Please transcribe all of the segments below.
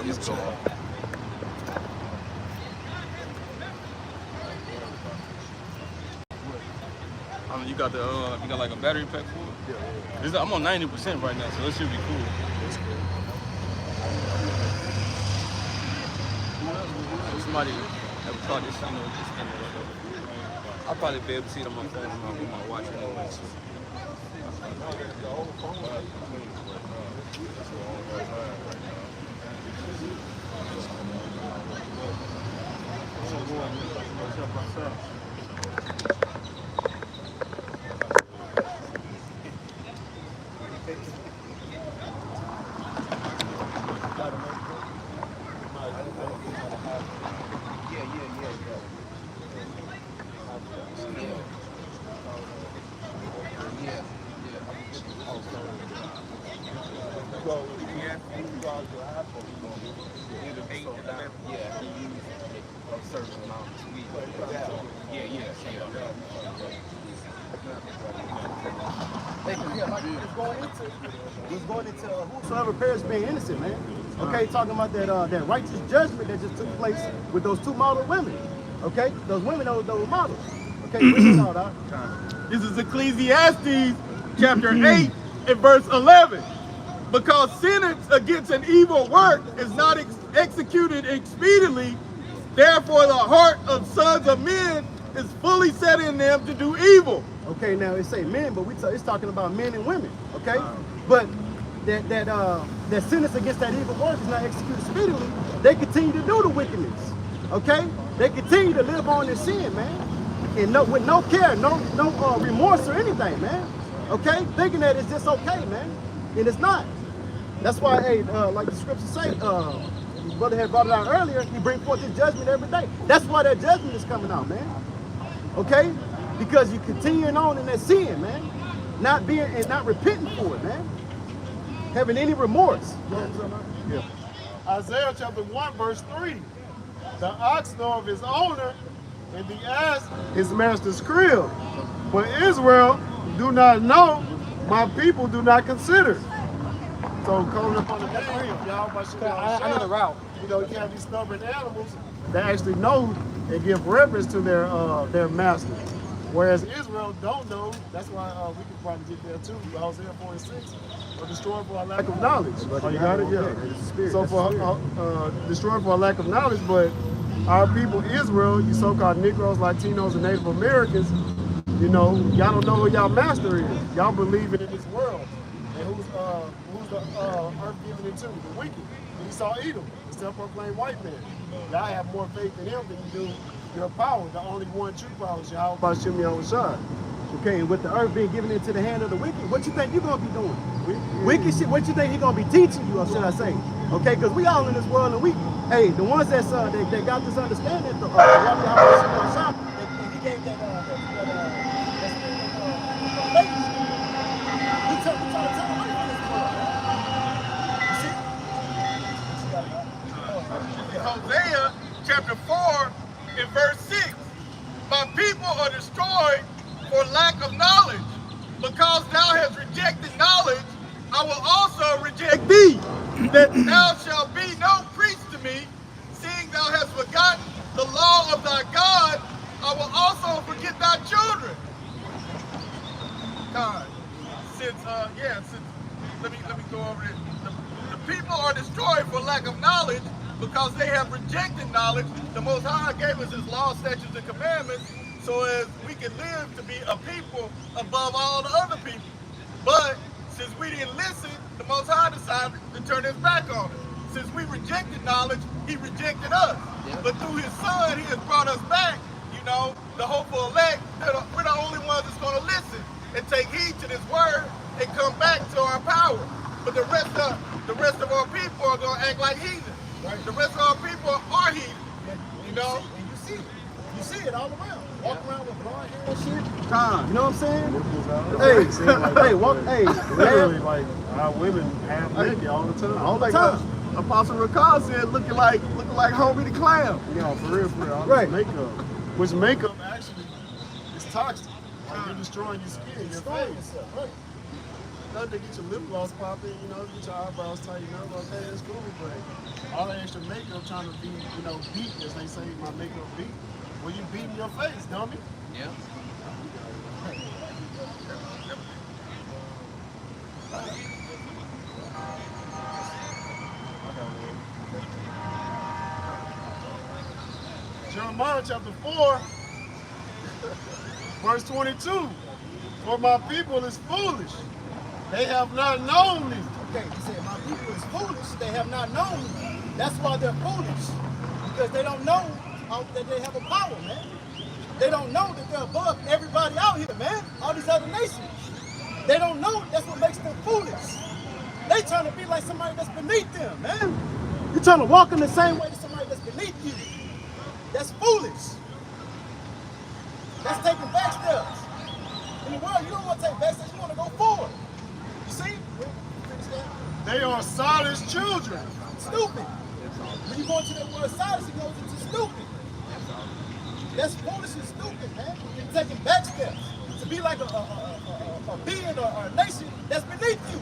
It's cool. I mean, you got like a battery pack for it? Yeah. I'm on 90% right now, so it should be cool. It's cool. Somebody ever thought this thing was just I'll probably be able to see it on my phone with my watch anyway. So. Going into whosoever perish being innocent, man. Okay, talking about that righteous judgment that just took place with those two model women. Okay, those women, those models. Okay, bring it out, dog. This is Ecclesiastes chapter 8 and verse 11. Because sentence against an evil work is not executed expediently, therefore the heart of sons of men is fully set in them to do evil. Okay, now it say men, but it's talking about men and women. Okay, but that sentence against that evil work is not executed speedily. They continue to do the wickedness. Okay, they continue to live on in sin, man, and with no care, no remorse or anything, man. Okay, thinking that it's just okay, man, and it's not. That's why, hey, like the scriptures say, brother had brought it out earlier. He bring forth his judgment every day. That's why that judgment is coming out, man. Okay, because you continuing on in that sin, man, not repenting for it, man, having any remorse. Yeah. Isaiah chapter 1 verse 3. The ox knoweth his owner, and the ass his master's crib. But Israel do not know, my people do not consider. So coming up on the name, y'all, I know the route. You know, you have these stubborn animals that actually know and give reverence to their master. Whereas Israel don't know. That's why we can probably get there too. Hosea 4:6, or destroyed for our lack of knowledge. Oh, you got it? Yeah. So for destroyed for our lack of knowledge, but our people, Israel, you so-called Negroes, Latinos, and Native Americans, you know, y'all don't know who y'all master is. Y'all believe in this world. And who's the earth giving it to? The wicked. Esau Edom, the self-proclaimed white man. Y'all have more faith in him than you do your power. The only one true power is Yahweh Bashim Yahushua. Okay, and with the earth being given into the hand of the wicked, what you think you're going to be doing? Wicked shit, what you think he's going to be teaching you, or should I say? Okay, because we all in this world, and hey, the ones that got this understanding, he gave that we trying to tell them away from this world. You see? Hosea chapter 4 and verse 6. My people are destroyed for lack of knowledge. Because thou hast rejected knowledge, I will also reject thee, that thou shalt be no priest to me, seeing thou hast forgotten the law of thy God, I will also forget thy children. God, let me go over it. The people are destroyed for lack of knowledge, because they have rejected knowledge. The Most High gave us his law, statutes, and commandments, so as we can live to be a people above all the other people. But since we didn't listen, the Most High decided to turn his back on us. Since we rejected knowledge, he rejected us. Yeah. But through his son, he has brought us back, you know, the hopeful elect. We're the only ones that's going to listen and take heed to this word and come back to our power. But the rest of our people are going to act like heathens. Right. The rest of our people are heathens. Yeah. You know? And you see it. You see it all around. Walk around with blonde hair and shit. Time. You know what I'm saying? Hey, literally, like, our women have naked all the time. All the time. Apostle Rakal said, looking like Homie the Clown. Yeah, for real. All right. Makeup. Which makeup actually is toxic. Like, you're destroying your skin, your face. Right. nothing to get your lip gloss popping, you know, get your eyebrows tightened up. Okay, that's cool, but all that extra makeup trying to be, you know, beat, as they say, my makeup beat. Well, you beating your face, dummy. Yeah. Jeremiah chapter 4, verse 22. For my people is foolish. They have not known me. Okay, he said, my people is foolish. They have not known me. That's why they're foolish. Because they don't know that they have a power, man. They don't know that they're above everybody out here, man. All these other nations. They don't know that's what makes them foolish. They trying to be like somebody that's beneath them, man. You're trying to walk in the same way to somebody that's beneath you. That's foolish. That's taking back steps. In the world, you don't want to take back steps, you want to go forward. You see? They are silent children. Stupid. When you go into that word silence, it goes into stupid. That's foolish and stupid, man. You're taking back steps to be like a being or a nation that's beneath you.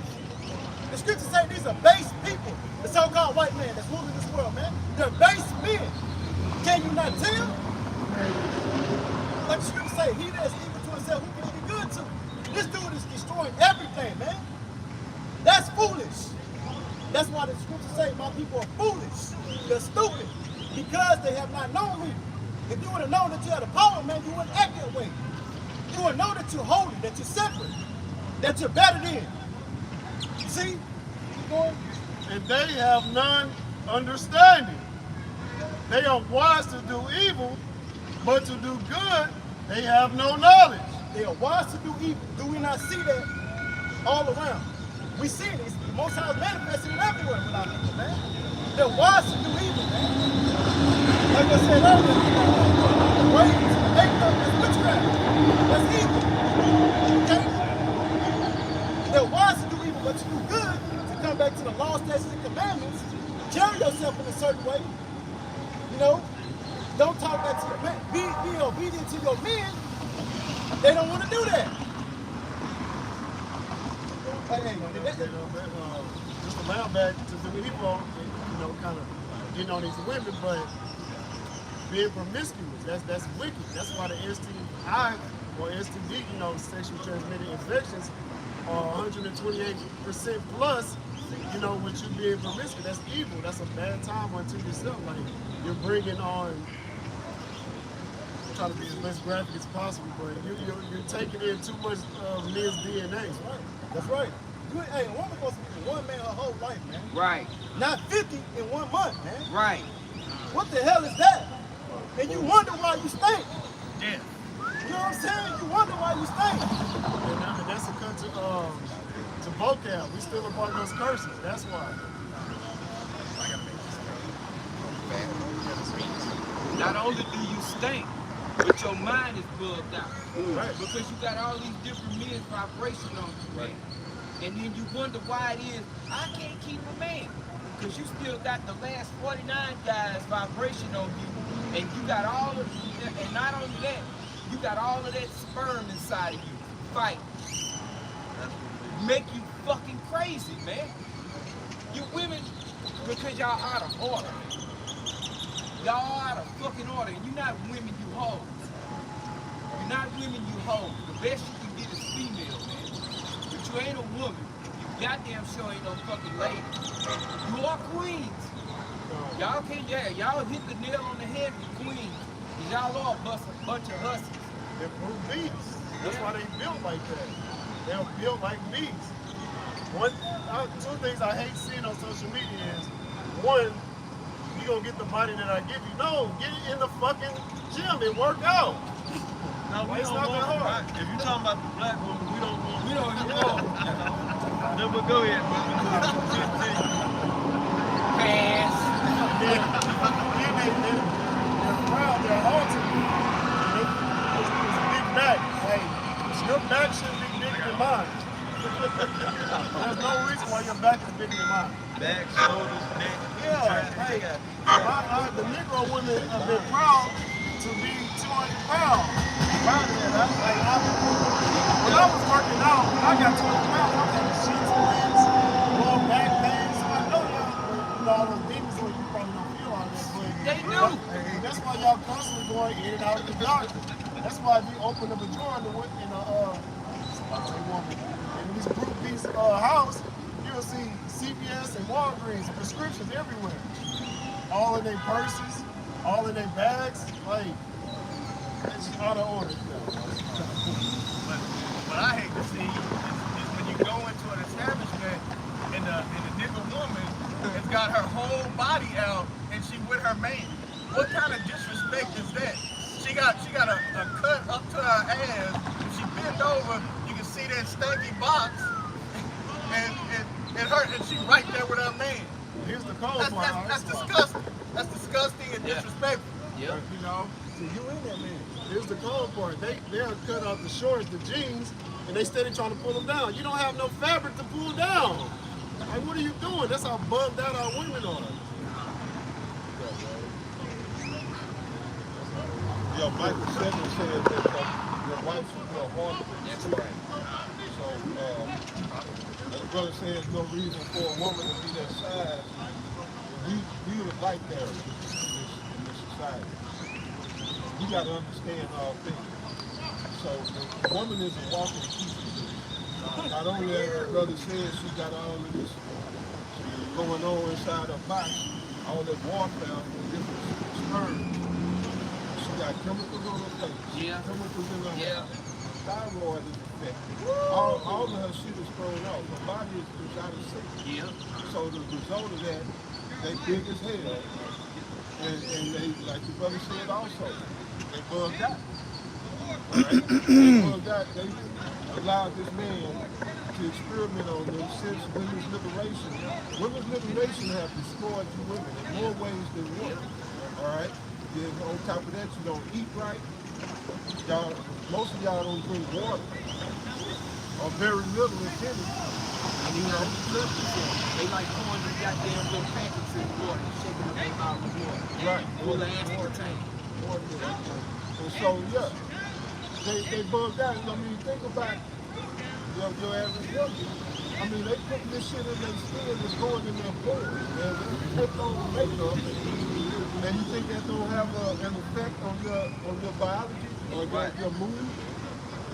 The scriptures say these are base people. The so-called white man that's ruling this world, man. They're base men. Can you not tell? Like the scriptures say, he that's evil to himself, who can he be good to? This dude is destroying everything, man. That's foolish. That's why the scriptures say my people are foolish. They're stupid because they have not known me. If you would have known that you had a power, man, you wouldn't act that way. You would know that you're holy, that you're separate, that you're better than. You see? Keep going. And they have none understanding. They are wise to do evil, but to do good, they have no knowledge. They are wise to do evil. Do we not see that all around? We see it. It's the Most High is manifesting everywhere with our people, man. They're wise to do evil, man. Like I said earlier, raids, makeup, that's witchcraft. That's evil. Okay? They're wise to do evil, but to do good, to come back to the law, statutes, and commandments, carry yourself in a certain way. You know, don't talk back to your men. Be obedient to your men. They don't want to do that. Just a while back to the people, you know, kind of getting on these women, but being promiscuous, that's wicked. That's why the STI or STD, you know, sexually transmitted infections are 128% plus, you know, with you being promiscuous. That's evil. That's a bad time unto yourself. Like, you're bringing on, I'm trying to be as less graphic as possible, but you're taking in too much of men's DNA. That's right. Hey, a woman supposed to be with one man her whole life, man. Right. Not 50 in 1 month, man. Right. What the hell is that? And you wonder why you stink. Yeah. You know what I'm saying? You wonder why you stink. And that's a cut to vocab. We still a part of those curses. That's why. Not only do you stink, but your mind is bugged out. Right. Because you got all these different men's vibration on you, man. And then you wonder why it is, I can't keep a man. Because you still got the last 49 guys vibration on you. And you got all of, and not only that, you got all of that sperm inside of you. Fight. Make you fucking crazy, man. You women, because y'all out of order. Y'all out of fucking order. And you're not women, you hoes. You're not women, you hoes. The best you can get is female, man. But you ain't a woman. You goddamn sure ain't no fucking lady. You are queens. Y'all can't, y'all hit the nail on the head with queens. Y'all are a bunch of hussies. They're brute beasts. That's why they built like that. They're built like beasts. Two things I hate seeing on social media is, one, you gonna get the body that I give you. No, get in the fucking gym and work out. No, we It's don't not that want, hard. if you're talking about the black woman, we don't want. We don't even know. No, but go ahead. Pass. They're proud, they're halted. It's a big back. Hey, your back should be bigger than mine. There's no reason why your back is bigger than mine. Back, shoulders, neck. Yeah, hey, the Negro women have been proud to be 200 pounds. When I was working out, when I got 200 pounds, I was having sheets pains, lower back pains. So I know all those demons when you probably don't feel all that. But They do. that's why y'all constantly going in and out of the doctor. That's why if you open up a drawer in this group piece house, you'll see CVS and Walgreens prescriptions everywhere. All in their purses, all in their bags. Like, it's out of order. What I hate to see is when you go into an establishment and the nigga woman has got her whole body out and she with her man. What kind of disrespect is that? She got a cut up to her ass. If she bent over, you can see that stanky box, and she right there with her man. Here's the cold part. That's disgusting. That's disgusting and disrespectful. Yeah. You know, so you in that man. Here's the cold part. They'll cut out the shorts, the jeans, and they steady trying to pull them down. You don't have no fabric to pull down. Like, what are you doing? That's how bugged out our women are. Yo, Michael 7 said that your wife should be a harlot. That's right. So, the brother says there's no reason for a woman to be that size. We would like that in this society. You got to understand all things. So, the woman is a walking teacher. Not only as the brother says, she got all of this going on inside her body, all that warfare with different sperms. She got chemicals on her face, chemicals in her hair, thyroid is affected. All of her shit is thrown off. Her body is out of sync. Yeah. So the result of that, they big as hell. And they, like the brother said also, they bugged out. Alright? They bugged out. They allowed this man to experiment on them since women's liberation. Women's liberation have destroyed you women in more ways than one. Alright? Then on top of that, you don't eat right. Y'all, most of y'all don't drink water. Or very little if any. And you know, they like pouring the goddamn little packets in water and shaking them in out with water. Right. Full of aspartame. And so, yeah, they bugged out. I mean, think about your average woman. I mean, they putting this shit in their skin that's going in their pores. And when you take on makeup, and you think that don't have an effect on your biology or your mood,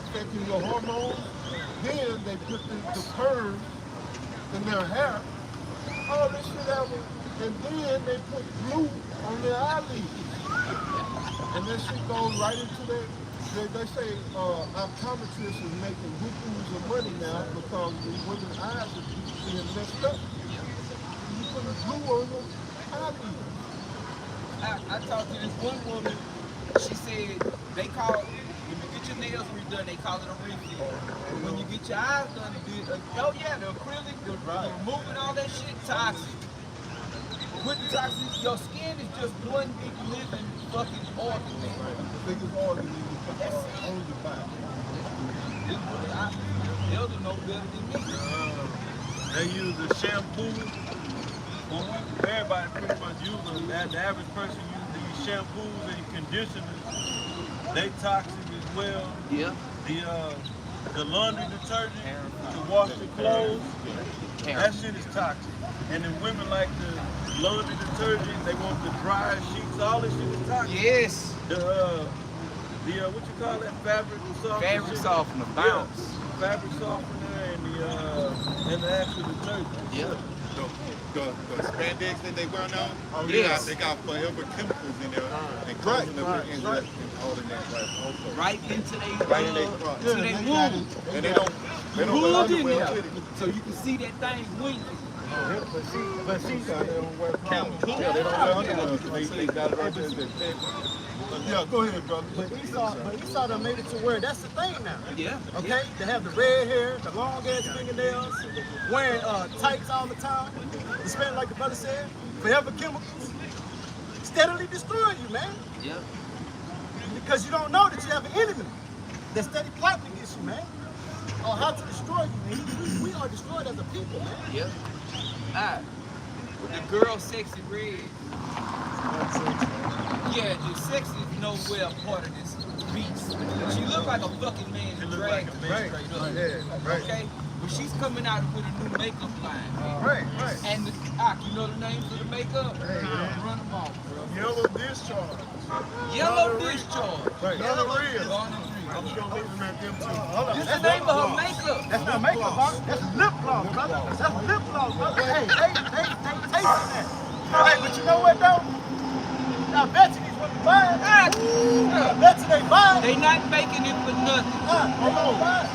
affecting your hormones, then they put the perm in their hair. All this shit happens, and then they put glue on their eyelids. And that shit goes right into their, they say optometrists is making bukus of money now because the women's eyes are being messed up. You put a glue on your eyelids. I talked to this one woman, she said they call, when you get your nails redone, they call it a refill. When you get your eyes done, oh yeah, the acrylic, the removing all that shit, toxic. With the toxic, your skin is just one big living fucking organ, man. The biggest organ in your body. They'll know better than me. They use the shampoo. Everybody pretty much use them. The average person uses these shampoos and conditioners. They toxic as well. Yeah. The laundry detergent to wash the clothes, that shit is toxic. And then women like the laundry detergent, they want the dry sheets, all this shit is toxic. Yes. What you call that, fabric softener? Fabric softener, bounce. Yeah. Fabric softener and the actual detergent. Yeah. The spandex that they wear now, Yes. they got forever chemicals in there and causing them to ingest and all of that also. Right into their Right in their crotch. to their womb. And they don't Hood wear in underwear there, with it. so you can see that thing winking. But she said they don't wear clothes. Yeah, they don't wear underwear. They got it right there. Yeah, go ahead, brother. But Esau done made it to where that's the thing now. Yeah. Okay? They have the red hair, the long ass fingernails, wearing tights all the time. They spend, like the brother said, forever chemicals. Steadily destroying you, man. Yeah. Because you don't know that you have an enemy that's steady plotting against you, man. On how to destroy you, man. We are destroyed as a people, man. Yeah. Alright. With the girl sexy red. Yeah, the sex is nowhere part of this beast. She look like a fucking man She to look drag like a the man. straight up. Yeah, right. Okay? But she's coming out with a new makeup line. Right. And the you know the names of the makeup? Run them off, bro. Yellow discharge. Yellow discharge. Right. Gonorrhea. Gonorrhea. I'm just gonna leave them at them too. Hold on. This is the name of her makeup. That's not makeup, Mark. That's lip gloss, brother. That's lip gloss, brother. Hey, they tasting that. Hey, but you know what though? I bet you these women buying. I bet you they buying. They not making it for nothing. They gonna buy.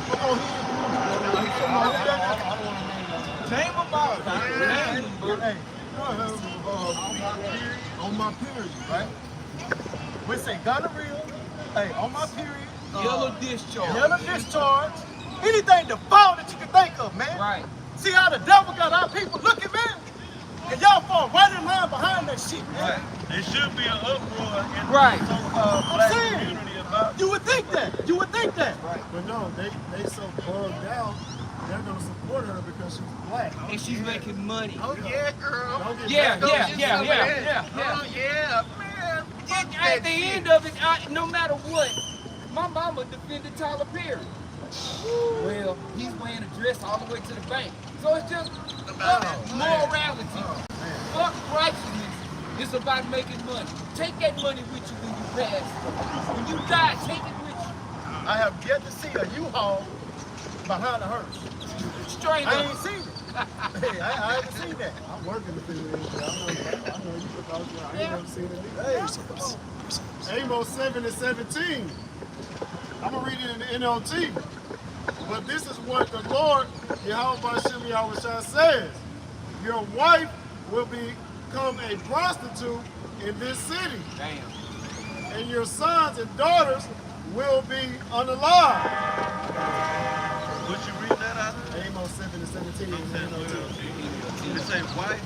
Name about it. Name them, bro. Hey, On my period, right? We say gonorrhea. Hey, on my period. Yellow discharge. Yellow discharge. Anything to fall that you can think of, man. Right. See how the devil got our people looking, man? And y'all fall right in line behind that shit, man. There should be an uproar in Right. the so-called I'm black saying. community about You would think that. You would think that. But no, they so bugged out, they're gonna support her because she's black. And she's making money. Oh yeah, girl. Don't get Yeah, back up. yeah. Oh yeah, man. At the end of it, no matter what, my mama defended Tyler Perry. Well, he's wearing a dress all the way to the bank. So it's just morality. Fuck righteousness. It's about making money. Take that money with you when you pass. When you die, take it with you. I have yet to see a U-Haul behind a hearse. Straight I up. ain't seen it. Hey, I haven't seen that. I'm working the field industry. I know you because I ain't never seen it either. Hey, Amos 7:17. I'm gonna read it in the NLT. But this is what the Lord, Yahweh Shem Yahweh says. Your wife will become a prostitute in this city. Damn. And your sons and daughters will be unalive. Would you read that out? Amos 7:17 in the NLT. It say white,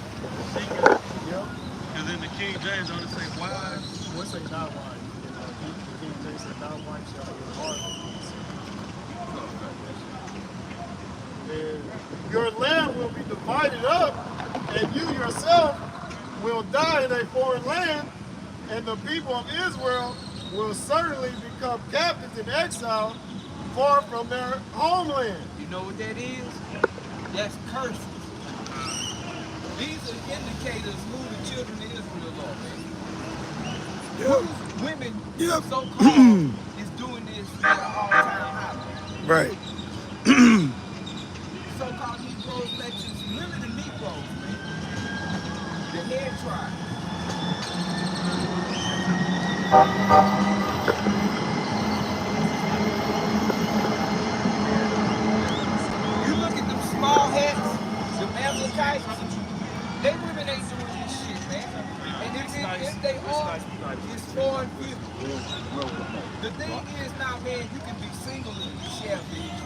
singular, Yep. because in the King James only say wise. What's say not wife? The King James said not wife shall be hard. And your land will be divided up, and you yourself will die in a foreign land, and the people of Israel will certainly become captives in exile far from their homeland. You know what that is? That's curses. These are indicators who the children of Israel are, man. Whose women, so-called, is doing this at an all-time high. Right. So-called Negroes, legends, really the Negroes, man. The head tribe. You look at them small hats, them Amalekites, they women ain't doing this shit, man. And if they are, it's foreign people. The thing is now, man, you can be single and you share a bitch.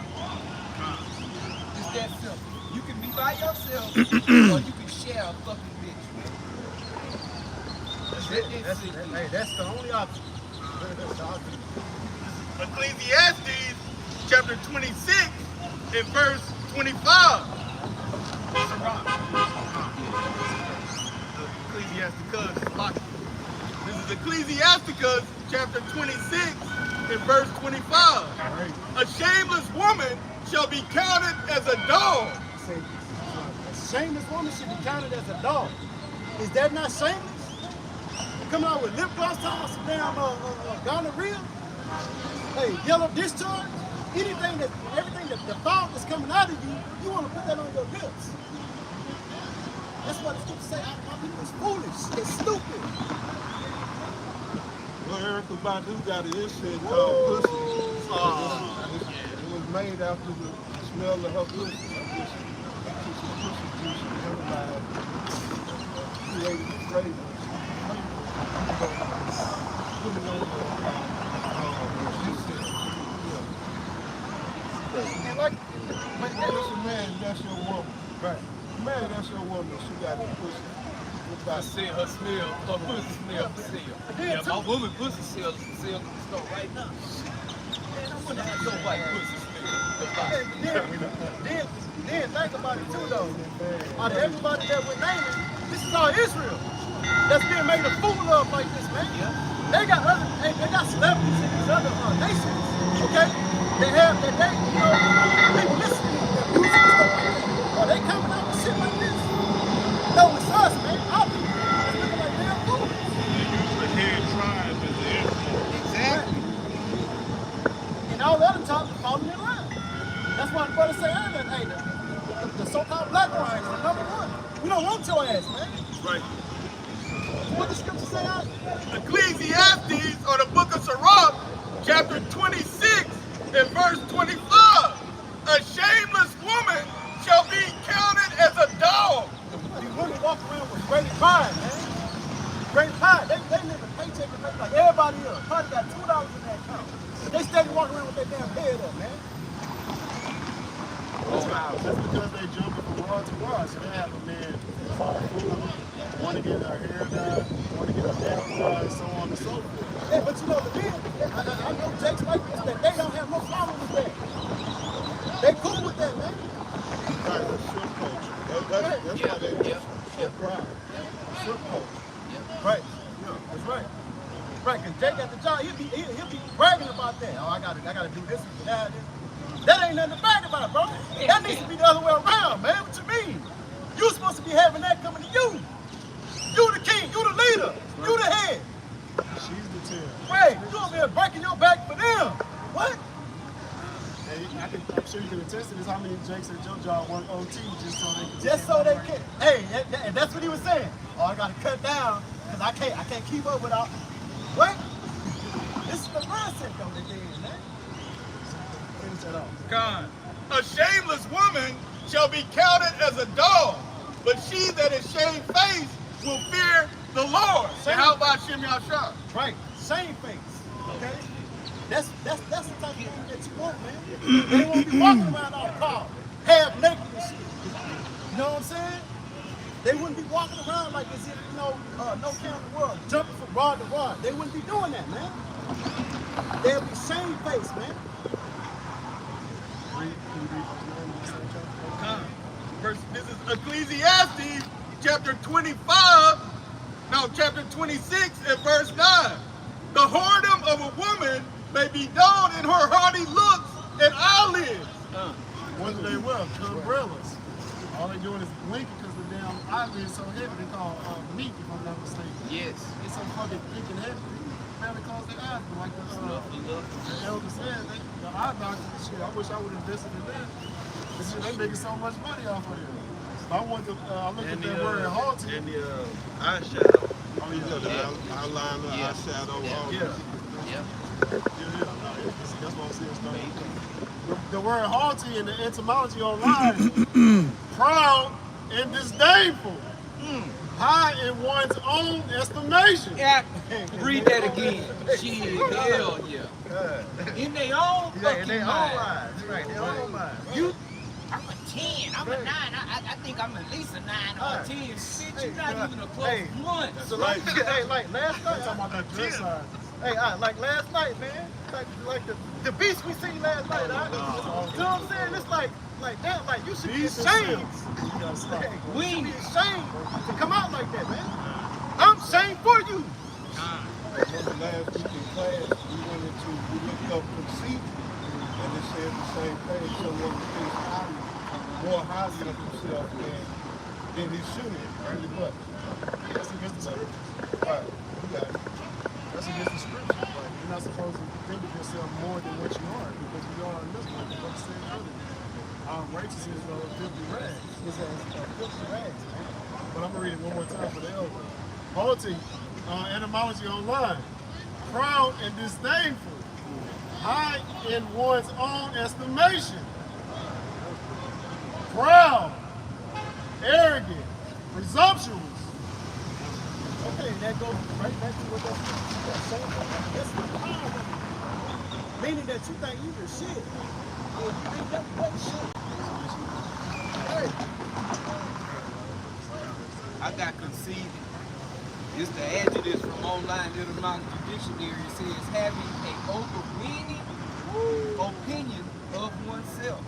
It's that simple. You can be by yourself or you can share a fucking bitch, man. That's the only option. Ecclesiastes chapter 26 and verse 25. Ecclesiasticus. This is Ecclesiasticus chapter 26 and verse 25. A shameless woman shall be counted as a dog. A shameless woman should be counted as a dog. Is that not shameless? Coming out with lip gloss on some damn gonorrhea? Hey, yellow discharge? Everything that the thought that's coming out of you, you want to put that on your lips. That's what it's going to say. Our people is foolish. They're stupid. Well, Erica Badu got an issue called pussy. It was made after the smell of her pussy. I guess she took some pussy juice and everybody created a flavor. Put it on And like, But that's a man, that's your woman. right. Man, that's your woman. She got a pussy. I see her smell, her pussy smell for sale. Yeah, my woman pussy sells for sale in the store right now. Man, I wonder how your white pussy smells. Then think about it too though. Out of everybody that we're naming, this is all Israel. that's being made a fool of like this, man. They got celebrities in these other nations, okay? They have that people listening to their music and stuff like that. Are they coming out with shit like this? No, it's us, man. Our people that's looking like damn fools. The head tribe is the influence. Exactly. And all the other times are falling in line. That's why the brother say earlier, hey, the so-called black ones are number one. We don't want your ass, man. Right. What the scripture say out? Ecclesiastes, or the book of Sirach, chapter 26 and verse 25. A shameless woman shall be counted as a dog. These women walk around with great pride, man. Great pride. They live in paycheck to paycheck like everybody else. Probably got $2 in that account. They steady walking around with their damn head up, man. That's because they jumping from rod to rod. So they have a man want to get their hair done, want to get their nails done, and so on and so forth. Yeah, but you know the men, I know Jakes like this, that they don't have no problem with that. They cool with that, man. Right, the strip culture. That's why they so proud. Strip culture. Right. Yeah, that's right. Right, because Jake at the job, he'll be bragging about that. Oh, I gotta do this and that. That ain't nothing to brag about, bro. That needs to be the other way around, man. What you mean? You supposed to be having that coming to you. You the king, you the leader, you the head. She's the tail. Right, you over here breaking your back for them. What? Hey, I'm sure you can attest to this. How many Jakes and JoJo work OT Just so they can. Hey, and that's what he was saying. Oh, I gotta cut down because I can't keep up with all. What? This is the mindset though that they in, man. Finish that off. God. A shameless woman shall be counted as a dog, but she that is shamefaced will fear the Lord. And how about Shem Yashar? Right, same face. Okay, that's the type of thing that you want, man. They won't be walking around all proud, half naked and shit. You know what I'm saying? They wouldn't be walking around like as if no care in the world, jumping from rod to rod. They wouldn't be doing that, man. They'll be shame faced, man. This is Ecclesiastes chapter 26 and verse 9. The whoredom of a woman may be known in her haughty looks and eyelids. What do they wear? Umbrellas. All they doing is blinking because the damn eyelids so heavy. They call meat, if I'm not mistaken. Yes. It's so fucking thick and heavy. Barely cause their eyes, but like the elder said, the eye doctor, shit, I wish I would have invested in that. This shit, they making so much money off of it. So I want to, I look at that word halting. And the eyeshadow. Oh, yeah. The eyeliner, eyeshadow, all that. That's what I'm saying. The word haughty in the etymology online, proud and disdainful, high in one's own estimation. Yeah. Read that again. Shit, hell yeah. In their own fucking mind. Right, their own mind. I'm a 10, I'm a 9, I think I'm at least a 9 or a 10. Shit, you're not even a close one. So like last night, Talking about that dress size. hey, like last night, man, like the beast we seen last night, you know what I'm saying? It's like that, like you should be ashamed. You gotta stop. You should be ashamed to come out like that, man. I'm ashamed for you. Remember last week in class, we looked up conceit, and it said the same thing. Someone thinks more highly of himself than he should, pretty much. That's against the scripture. All right, you got it. That's against the scripture. Like, you're not supposed to think of yourself more than what you are, because you are this one. What you said earlier. Our righteousness is filthy rags. It's filthy rags, man. But I'm gonna read it one more time for the elder. Haughty, etymology online. Proud and disdainful. High in one's own estimation. Proud, arrogant, presumptuous. Okay, and that goes right back to what that's saying. That's the power. Meaning that you think you the shit. Or you think that what shit. Hey. I got conceded. It's the adjectives from online etymology dictionary. It says having an overweening opinion of oneself.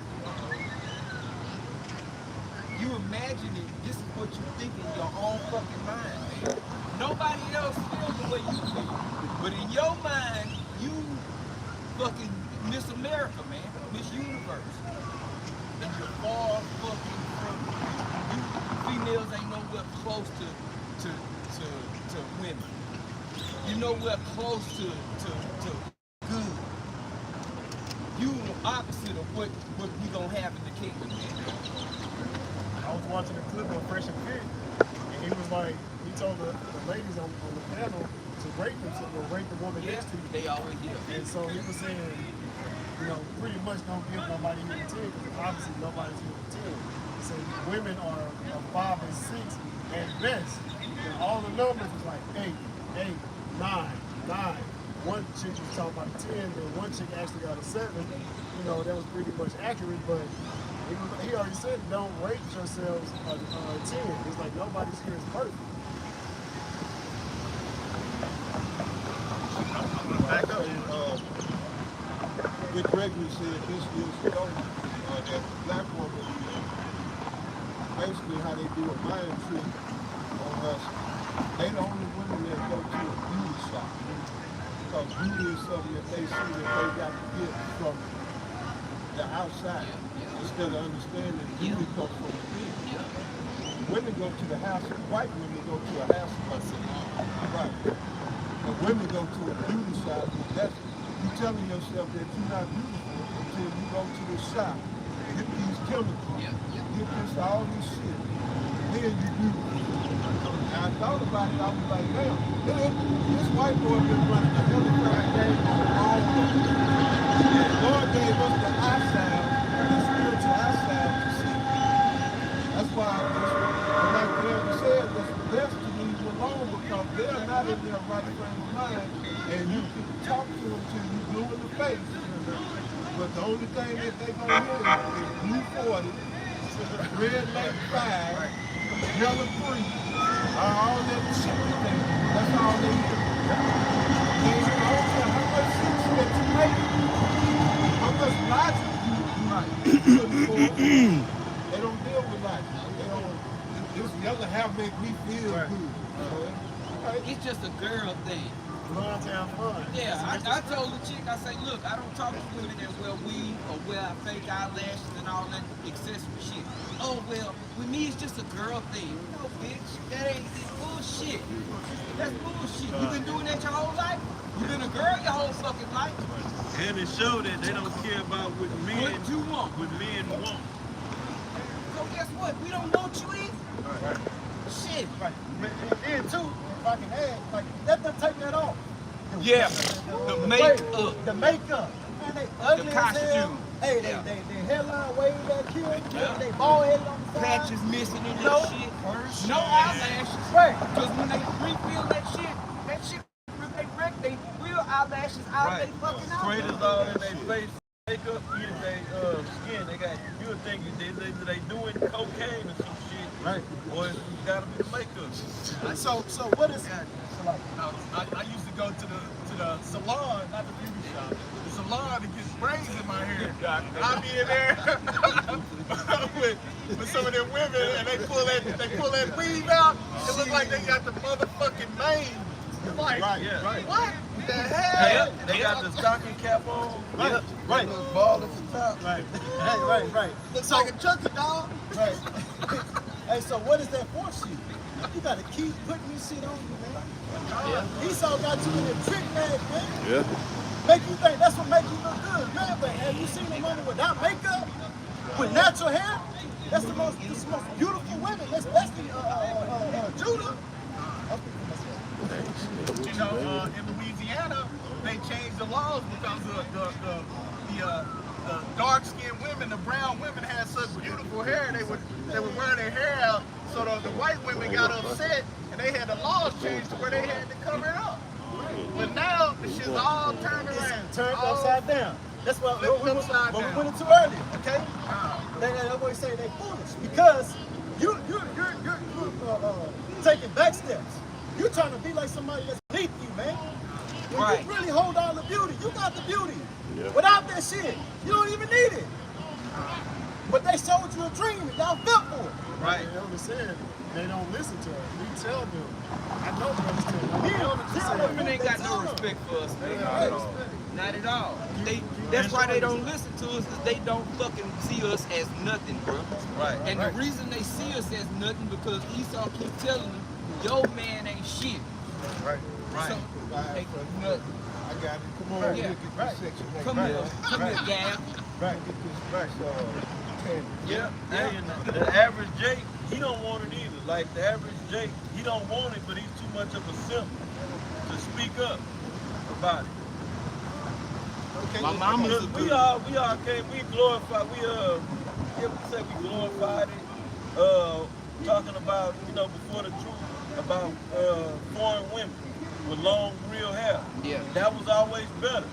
You imagine it, this is what you think in your own fucking mind, man. Nobody else feels the way you feel. But in your mind, you fucking Miss America, man. Miss Universe. And you're far fucking from you females ain't nowhere close to women. You nowhere close to good. You the opposite of what we gonna have in the kingdom, man. I was watching a clip on Fresh and Fit, and he was like, he told the ladies on the panel to rate themselves, or rate the woman next to you. They always do. And so he was saying, you know, pretty much don't give nobody here a 10, because obviously nobody's here a 10. So women are 5 and 6 at best. And all the numbers was like 8, 9, 9. One chick was talking about a 10, then one chick actually got a 7. You know, that was pretty much accurate, but he already said don't rate yourselves a 10. It's like nobody's here is perfect. I'm gonna back up. Rick Gregory said this years ago that black women, basically how they do a mind trick on us, they the only women that go to a beauty shop. Because beauty is something that they see that they got to get from the outside instead of understanding beauty comes from within. Women go to the house, white women go to a house person. Right. And women go to a beauty shop. That's you telling yourself that you're not beautiful until you go to the shop and hit these chemicals, hit this all this shit. Then you beautiful. And I thought about it, I was like, damn, this white boy been running a helified game on all of them. And Lord gave us the eyesight, the spiritual eyesight to see. That's why, like Gary said, it's best to leave them alone because they're not in their right frame of mind. And you can talk to them till you blue in the face. But the only thing that they gonna hear is blue 40, red light 5, yellow 3. All that shit right there. That's all they do. And I don't care how much sense that you make, how much logic you put forth. They don't deal with logic. They don't. This the other half make me feel good. It's just a girl thing. Fun to have fun. Yeah, I told the chick, I say, look, I don't talk to women that wear weave or wear fake eyelashes and all that accessory shit. Oh, well, with me, it's just a girl thing. No, bitch, that ain't bullshit. That's bullshit. You've been doing that your whole life? You've been a girl your whole fucking life? And it showed that they don't care about what men What you want. What men want. So guess what? We don't want you either. Shit. Right. And too, if I can add, like, let them take that off. Yeah. The makeup. The makeup. Man, they ugly as hell. costume. Hey, Yeah. they hairline way back here. They bald headed on the side. Patches missing in No. that shit. No eyelashes. Right. Because when they refill that shit, they wreck they real eyelashes out Right. they fucking Straight out. is all in their face. Makeup, either they skin, they got, you would think they doing cocaine or some shit. Right. Or it's gotta be the makeup. So what is I used to go to the salon, not the beauty shop, the salon to get braids in my hair. I be in there with some of them women, and they pull that weave out. It looks like they got the motherfucking mane. Like, what the hell? They got the stocking cap on. Right. Right. Little ball at the top. right. Right. Looks like a chunky dog. Right. Hey, so what is that for shit? You gotta keep putting this shit on you, man. Yeah. Esau got you in a trick bag, man. Yeah. Make you think that's what make you look good, man. But have you seen a woman without makeup, with natural hair? That's the most beautiful women. That's the Judah. You know, in Louisiana, they changed the laws because the dark-skinned women, the brown women had such beautiful hair. They would wear their hair out, so the white women got upset, and they had the laws changed to where they had to cover it up. But now the shit's all turned around, Turned upside down. That's what we went into earlier. Okay. They always say they foolish because you're taking back steps. You're trying to be like somebody that's beneath you, man. When you really hold all the beauty, you got the beauty. Yeah. Without that shit, you don't even need it. But they showed you a dream and y'all fell for it. Right. They understand. They don't listen to us. We tell them. I know them Women ain't got no respect for us, man. Not at all. That's why they don't listen to us, because they don't fucking see us as nothing, bro. Right. And the reason they see us as nothing because Esau keep telling them, your man ain't shit. Right. So, they nothing. I got it. Come on, Yeah. look at this section. Come here, Gab. Right. Get this candy. Yeah. Hey, and the average Jake, he don't want it either. Like the average Jake, he don't want it, but he's too much of a simp to speak up about it. Okay. My mama's a We all came, we glorified, we glorified it, talking about, before the truth, about foreign women with long, real hair. Yeah. That was always better.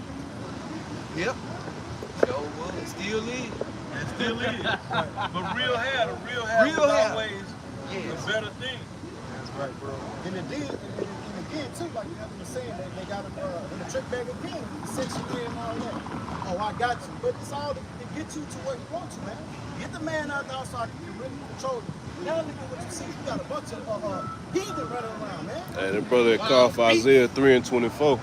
Yep. Sure was. Still is. It still is. But real hair was always Yes. a better thing. That's right, bro. And again, too, like the other was saying, they got them in the trick bag again, sexually and all that. Oh, I got you. But it's all to get you to where you want to, man. Get the man out there so I can really control you. Now look at what you see. You got a bunch of heathen running around, man. Hey, that brother called for Isaiah 3:24.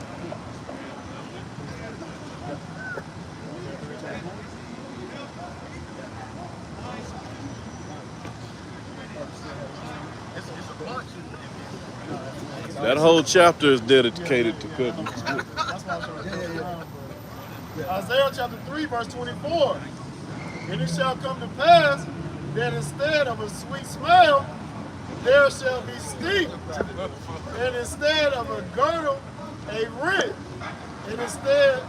That whole chapter is dedicated to cooking. That's why I'm trying to Isaiah chapter 3, verse 24. And it shall come to pass that instead of a sweet smell, there shall be stink. And instead of a girdle, a rent. And instead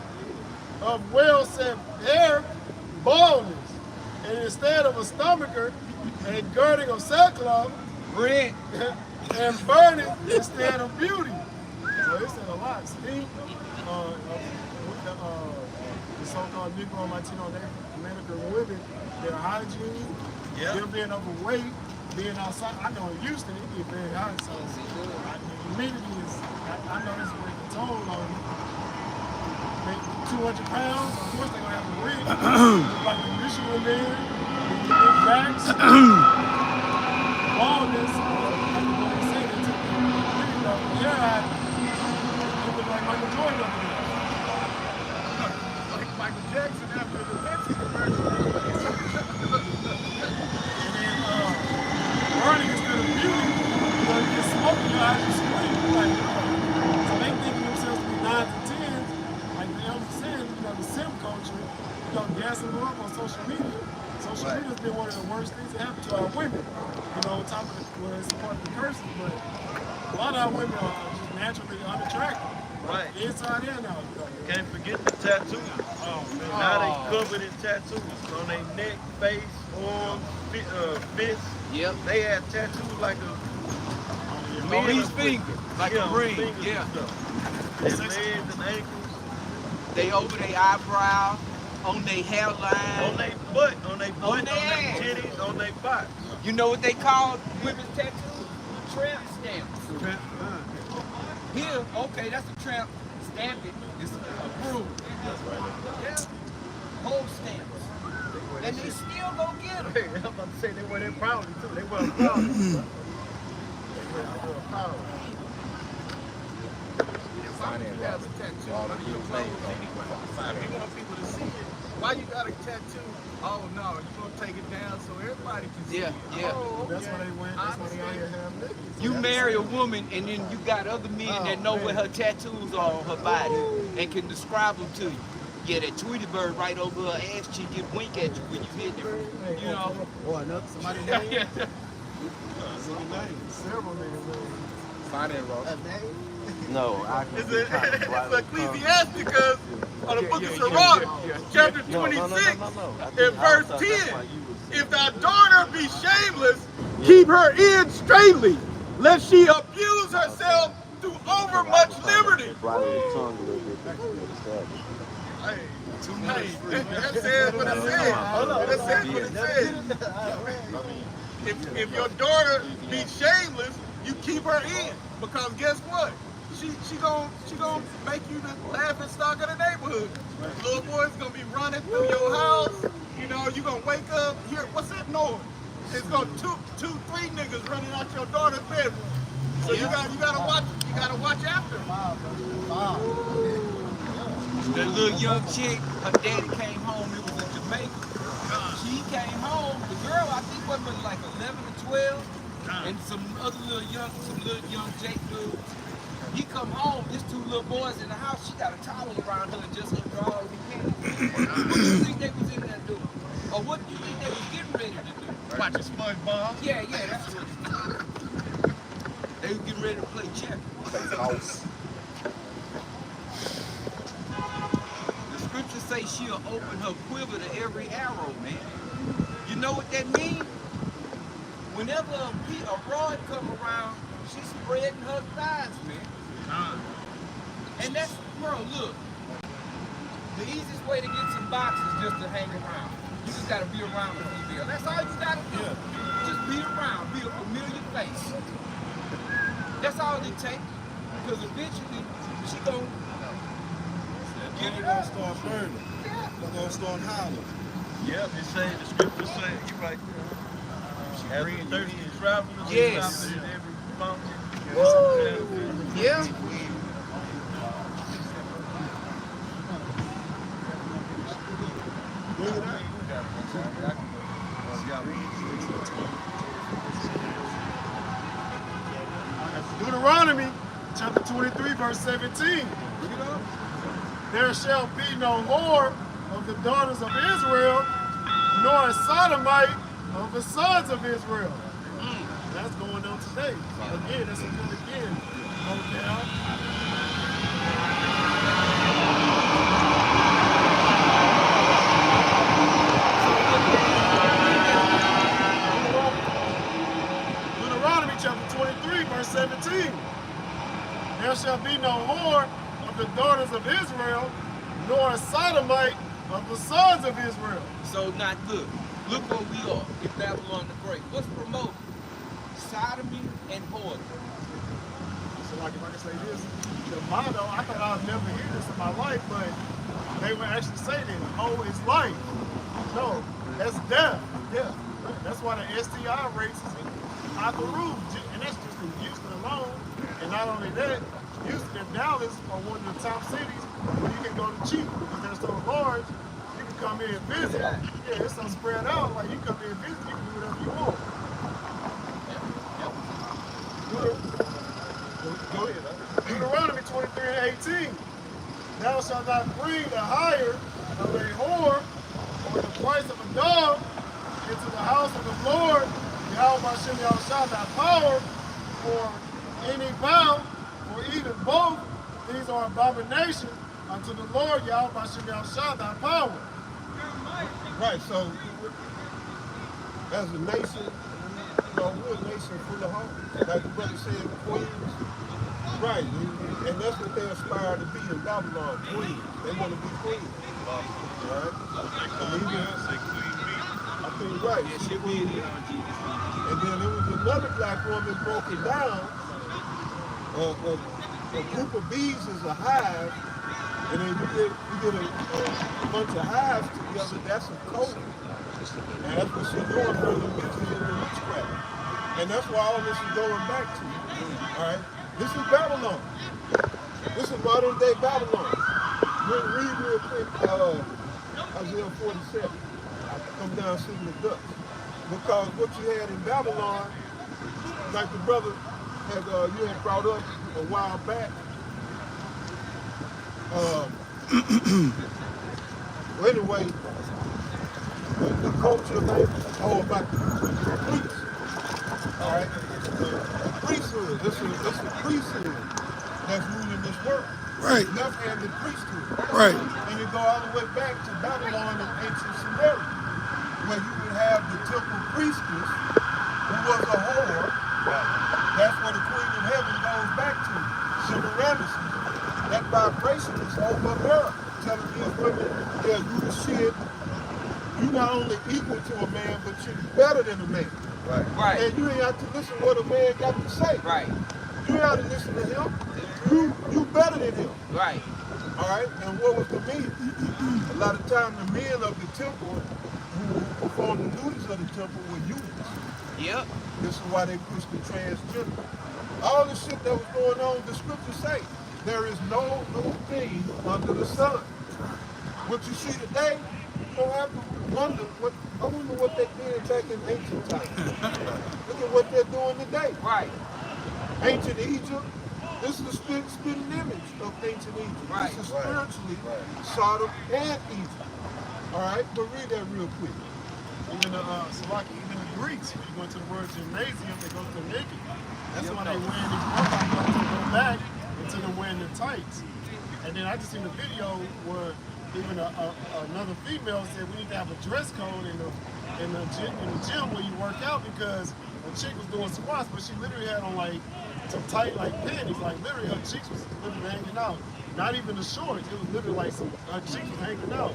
of well set hair, baldness. And instead of a stomacher, a girding of sackcloth, Rent. and burning instead of beauty. So it said a lot. Stink, the so-called Negro and Latino American women, their hygiene, them being overweight, being outside. I know in Houston it get very hot, so humidity is, I know it's breaking a toll on you. 200 pounds, of course they're gonna have to wait. Like the Michigan man, the backs, baldness, like Michael Jordan over there. Like Michael Jackson after the Pepsi commercial. And then burning instead of beauty, but you smoke your eyes and scream. Like, so they thinking themselves to be 9s and 10s, like the elder said, the sim culture, gassing them up on social media. Social media's been one of the worst things that happen to our women. On top of it's part of the curses, but a lot of our women are just naturally unattractive. Right. Inside and out. Can't forget the tattoos. Oh, man. Now they covered in tattoos on their neck, face, arms, fists. Yep. They had tattoos like a On each finger. Like a ring. Yeah. Their legs and ankles. They over their eyebrow, on their hairline. On their butt, on their ass. titties, on their butt. You know what they call women's tattoos? Tramp stamps. Here, okay, that's a tramp. Stamp it. It's approved. That's right. Yeah. Whole stamps. And they still go get them. I'm about to say they wear their proudly too. They wear them proudly. They wear proudly. You have a tattoo on your clothes anyway. You want people to see it. Why you got a tattoo? Oh no, you gonna take it down so everybody can see it. Yeah. Oh, okay. That's why they went. That's why they out here have niggas. You marry a woman and then you got other men that know where her tattoos are on her body and can describe them to you. Yeah, that Tweety Bird right over her ass cheek and wink at you when you hit them. You know? Or another somebody name. Several niggas. A name? No, I It's Ecclesiasticus on the book of Sirach, chapter 26, in verse 10. If thy daughter be shameless, keep her in straightly, lest she abuse herself through overmuch liberty. Hey, that says what it says. That says what it says. If your daughter be shameless, you keep her in. Because guess what? She gonna make you the laughing stock of the neighborhood. Little boy's gonna be running through your house. You gonna wake up, hear what's that noise? It's gonna two, three niggas running out your daughter's bedroom. So you gotta watch you gotta watch after. The little young chick, her daddy came home, it was in Jamaica. She came home, the girl I think was like 11 or 12, and some little young Jake dudes. He come home, there's two little boys in the house, she got a towel around her and just her drawers and panties. What do you think they was in there doing? Or what do you think they was getting ready to do? Watching SpongeBob. Yeah, that's what they was getting ready to play checkers. The scriptures say she'll open her quiver to every arrow, man. You know what that means? Whenever a rod come around, she's spreading her thighs, man. And that's, bro, look. The easiest way to get some boxes is just to hang around. You just gotta be around the female. That's all you gotta do. Just be around, be a familiar face. That's all it takes. Because eventually, she gon' get it up. Start burning. They're gonna start hollering. Yeah, they say, the scriptures say, you right there. As the thirsty travelers, Yes. stopping at every fountain. Yeah. Deuteronomy chapter 23, verse 17. There shall be no whore of the daughters of Israel, nor a sodomite of the sons of Israel. That's going on today. Again, that's a good again. Deuteronomy chapter 23, verse 17. There shall be no whore of the daughters of Israel, nor a sodomite of the sons of Israel. So not good. Look where we are in Babylon the Great. What's promoted? Sodomy and whoredom. So like if I can say this, the motto, I thought I'd never hear this in my life, but they would actually say that, oh, it's life. No, that's death. Yeah. That's why the STI rates is out the roof. And that's just in Houston alone. And not only that, Houston and Dallas are one of the top cities where you can go to cheap because they're so large. You can come in and visit. Yeah, it's so spread out. Like you come in and visit, you can do whatever you want. Deuteronomy 23 and 18. Thou shalt not bring the hire of a whore or the price of a dog into the house of the Lord, Yahweh Hashem Yahushua, thy power, for any vow, or even both. These are abomination unto the Lord, Yahweh Hashem Yahushua, thy power. Right, so as a nation, we're a nation full of hoes. Like the brother said, queens. Right, and that's what they aspire to be in Babylon, queens. They want to be queens. Right? I think right. And then there was another black woman broken down. A group of bees is a hive, and then you get a bunch of hives together. That's a code. And that's what she's doing for the music and the witchcraft. And that's why all this is going back to. All right? This is Babylon. This is modern day Babylon. Read real quick Isaiah 47. Come down sitting the ducks. Because what you had in Babylon, like the brother you had brought up a while back. Well, anyway, the culture is all about the priests. All right? The priesthood. This is the priesthood that's ruling this world. Right. Left-handed priesthood. Right. And you go all the way back to Babylon and ancient Sumeria, where you would have the temple priestess, who was a whore. That's where the Queen of Heaven goes back to. Semiramis. That vibration is over her, telling these women, yeah, you the shit. You're not only equal to a man, but you're better than a man. Right. And you ain't have to listen to what a man got to say. Right. You ain't have to listen to him. You better than him. Right. All right? And what was the men? A lot of times the men of the temple who performed the duties of the temple were eunuchs. Yep. This is why they pushed the transgender. All the shit that was going on, the scriptures say, there is no new thing under the sun. What you see today, you don't have to wonder what. I wonder what they did back in ancient times. Look at what they're doing today. Right. Ancient Egypt. This is a spitting image of ancient Egypt. Right. This is spiritually Sodom and Egypt. All right, but read that real quick. Even even the Greeks, when you go to the word gymnasium, they go to naked. That's why they wearing these pump to go back into them wearing the tights. And then I just seen a video where even another female said we need to have a dress code in the gym where you work out, because a chick was doing squats, but she literally had on like some tight like panties, like literally her cheeks was literally hanging out. Not even the shorts, it was literally like her cheeks was hanging out.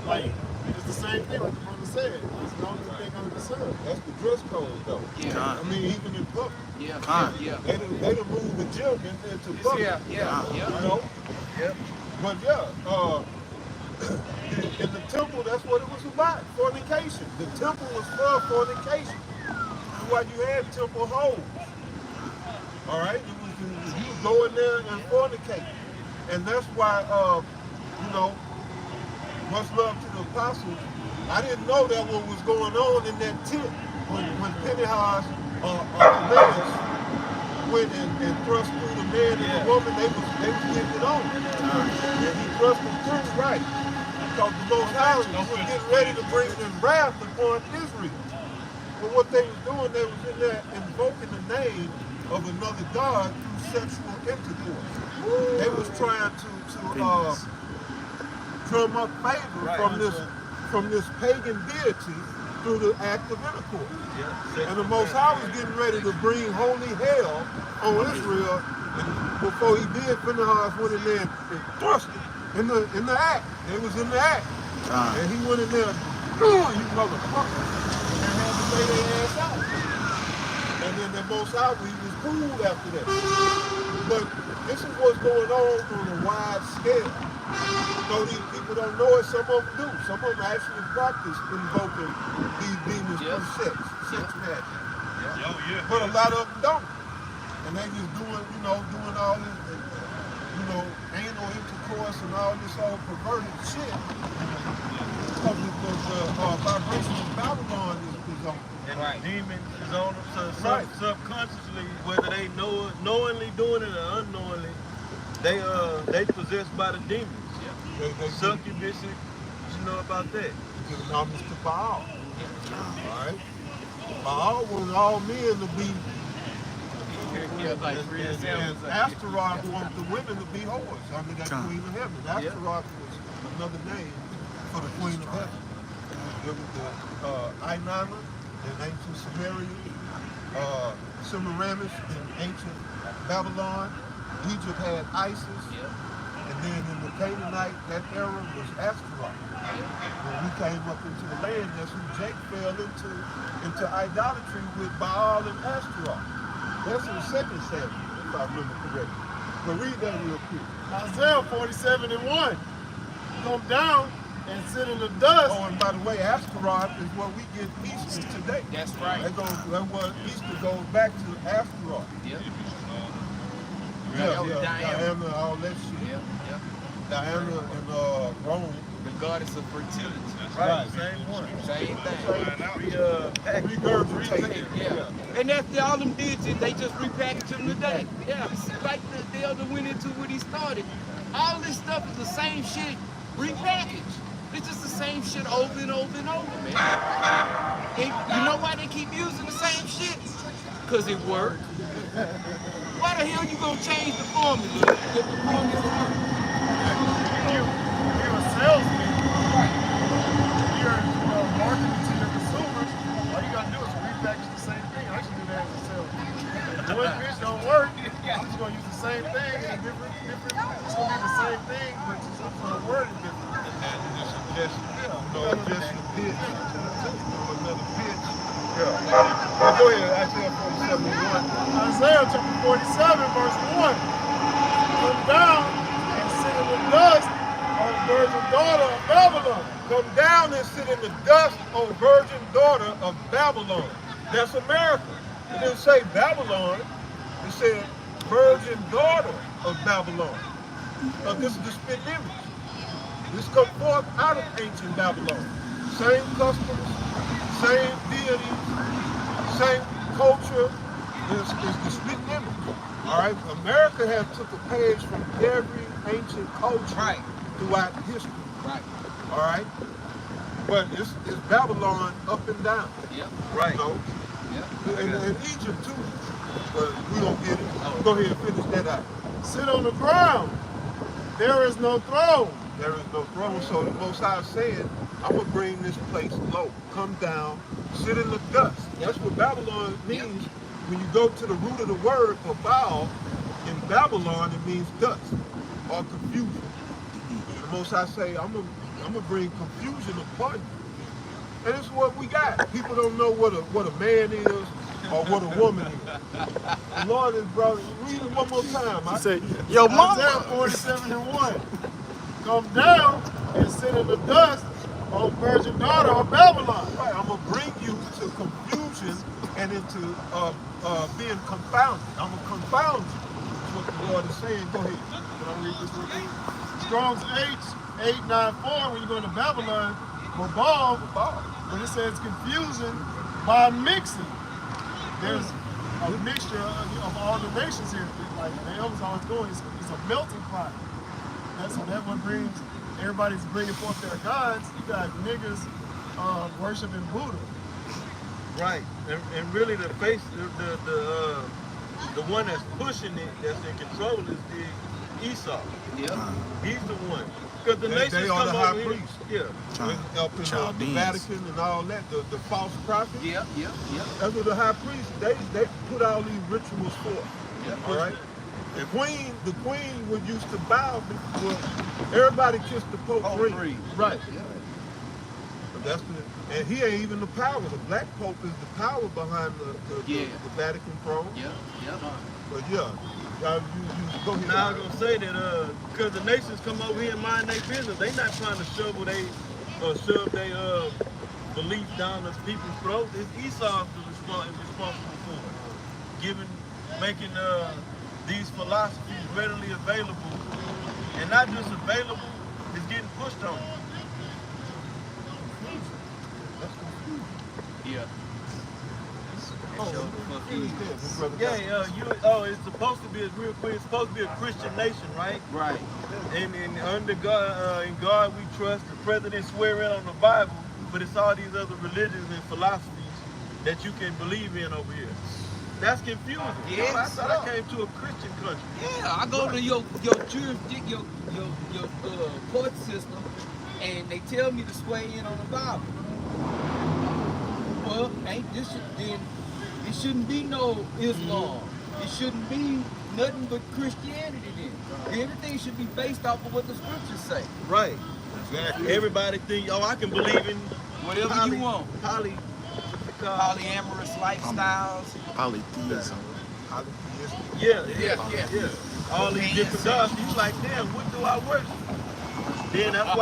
Like it's the same thing like the brother said. It's no new thing under the sun. That's the dress code, though. Yeah. I mean, even in public. Yeah. Yeah. They done moved the gym into public. Yeah. You know? Yep. But yeah, in the temple, that's what it was about, fornication. The temple was for fornication. That's why you had temple hoes. All right? You go in there and fornicate. And that's why, you know, much love to the apostles. I didn't know that what was going on in that tent when Pentecost went and thrust through the man and the woman, they was getting it on. And he thrust them through, right. Because the Most High was getting ready to bring his wrath upon Israel. But what they was doing, they was in there invoking the name of another god through sexual intercourse. They was trying to drum up favor from this pagan deity through the act of intercourse. And the Most High was getting ready to bring holy hell on Israel. And before he did, Pentecost went in there and thrust it in the act. It was in the act. And he went in there, you motherfucker, and had to lay their ass out. And then the Most High, he was cool after that. But this is what's going on a wide scale. So these people don't know it, some of them do. Some of them actually practice invoking these demons through sex magic. But a lot of them don't. And they just doing all this, anal intercourse and all this old perverted shit. Because the vibration of Babylon is on. And the demon is on them, so subconsciously, whether they know it, knowingly doing it or unknowingly, they possessed by the demons. They succubus, you know about that. Give an homage to Baal. Alright? Baal wanted all men to be, and Astaroth wanted the women to be whores under that queen of heaven. Astaroth was another name for the queen of heaven. There was the Inanna in ancient Samaria, Semiramis in ancient Babylon. Egypt had Isis. And then in the Canaanite, that era was Astaroth. When we came up into the land, that's when Jake fell into idolatry with Baal and Astaroth. That's in the second Samuel, if I remember correctly. But read that real quick. Isaiah 47:1. Come down and sit in the dust. Oh, and by the way, Astaroth is what we get Easter today. That's right. That's what Easter goes back to Astaroth. Diana, all that shit. Diana in Rome. The goddess of fertility. Right, same one. Same thing. Regurgitated. Yeah. And that's all them did, they just repackaged them today. Yeah, it's like the elder went into what he started. All this stuff is the same shit repackaged. It's just the same shit over and over and over, man. And you know why they keep using the same shit? Because it worked. Why the hell you gonna change the formula if the formula works? You're a salesman. You're marketing to your consumers. All you gotta do is repackage the same thing. I actually do that as a salesman. One bitch don't work. I'm just gonna use the same thing and different. It's gonna be the same thing, but just the word is different. Just a pitch. Another pitch. Well, go ahead, Isaiah 47:1. Isaiah chapter 47, verse 1. Come down and sit in the dust, O virgin daughter of Babylon. Come down and sit in the dust, O virgin daughter of Babylon. That's America. It didn't say Babylon. It said virgin daughter of Babylon. This is the spit image. This come forth out of ancient Babylon. Same customs, same deities, same culture. Is the spit image. All right, America has took a page from every ancient culture throughout history. Right. All right, but it's Babylon up and down. Yep. Right. You know? Yep. And Egypt too. But we don't get it. Go ahead and finish that out. Sit on the ground. There is no throne. There is no throne. So the Most High said, I'm going to bring this place low. Come down, sit in the dust. That's what Babylon means. When you go to the root of the word for Baal, in Babylon, it means dust or confusion. The Most High say, I'm gonna bring confusion upon you. And it's what we got. People don't know what a man is or what a woman is. The Lord has brought it. Read it one more time. He said, yo, mama. Isaiah 47:1. Come down and sit in the dust, O virgin daughter of Babylon. Right, I'm gonna bring you to confusion and into being confounded. I'm gonna confound you. That's what the Lord is saying. Go ahead. Can I read this real quick? Strong's H894, when you go to Babylon, Babal, when it says confusion by mixing. There's a mixture of all the nations here. Like Naomi's always going, it's a melting pot. That's what brings, everybody's bringing forth their gods. You got niggas worshiping Buddha. Right, and really the face, the one that's pushing it, that's in control, is the Esau. Yeah. He's the one. Because the nations They come are the over high here. priest. Yeah. Up in the Chaldeans. Vatican and all that, the false prophets. Yeah. That's what the high priest, they put all these rituals for. All right. The queen was used to bow before everybody kissed the Pope's ring. Right. Yeah. But that's and he ain't even the power. The black Pope is the power behind the Vatican throne. Yeah. But yeah, you go ahead. Now I was gonna say that because the nations come over here and mind their business, they not trying to shove their belief down the people's throats. It's Esau responsible for it. Making these philosophies readily available, and not just available, it's getting pushed on you. Yeah. It's supposed to be real quick. It's supposed to be a Christian nation, right? Right. And under God, in God we trust. The president swear in on the Bible, but it's all these other religions and philosophies that you can believe in over here. That's confusing. Yes, I thought I came to a Christian country. Yeah, I go to your jurisdiction, your court system, and they tell me to swear in on the Bible. Well, it shouldn't be no Islam. It shouldn't be nothing but Christianity then. Everything should be based off of what the scriptures say. Right. Exactly. Everybody think, I can believe in Whatever you want. Polyamorous lifestyles. Polytheism. Yeah. All these different gods. You like, damn, what do I worship? Then that's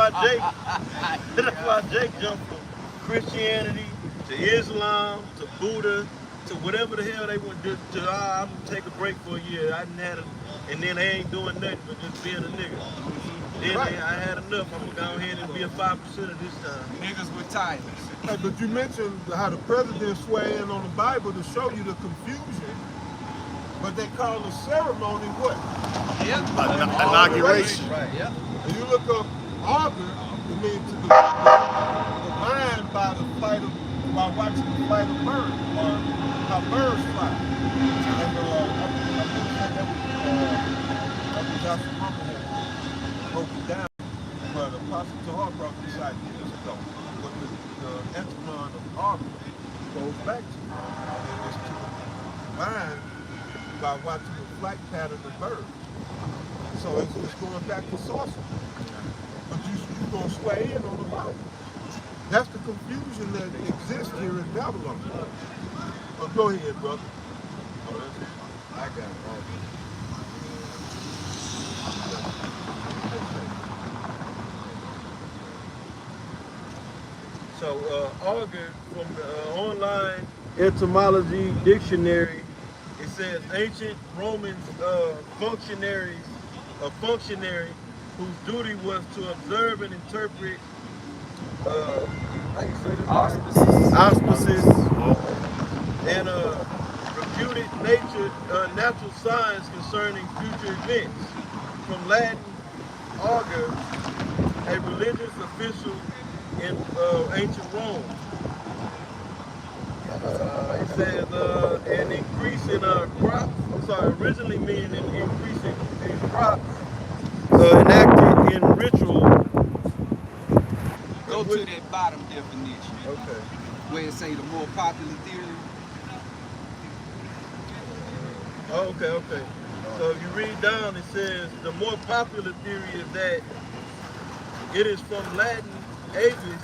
why Jake jumped from Christianity to Islam to Buddha to whatever the hell they want to do. I'm gonna take a break for a year. I didn't have it, and then they ain't doing nothing but just being a nigga. Then I had enough. I'm gonna go ahead and be a 5% of this time. Niggas with titles. Hey, but you mentioned how the president swear in on the Bible to show you the confusion, but they call the ceremony what? Inauguration. Right. Yeah. And you look up augur, it means to divine by watching the flight of birds, or how birds fly. And I think that was broke it down. But Apostle Tahar brought this out years ago. What the etymon of augur goes back to. And it's to divine by watching the flight pattern of birds. So it's going back to sorcery. But you're going to swear in on the Bible. That's the confusion that exists here in Babylon. But go ahead, brother. I got it all. So augur from the online etymology dictionary, it says ancient Roman functionary whose duty was to observe and interpret auspices and reputed natural signs concerning future events. From Latin, augur, a religious official in ancient Rome. It says an increase in crops. I'm sorry, originally meaning an increase in crops enacted in ritual. Go to that bottom definition. Okay. Where it say the more popular theory. Oh, okay. So if you read down, it says the more popular theory is that it is from Latin avis,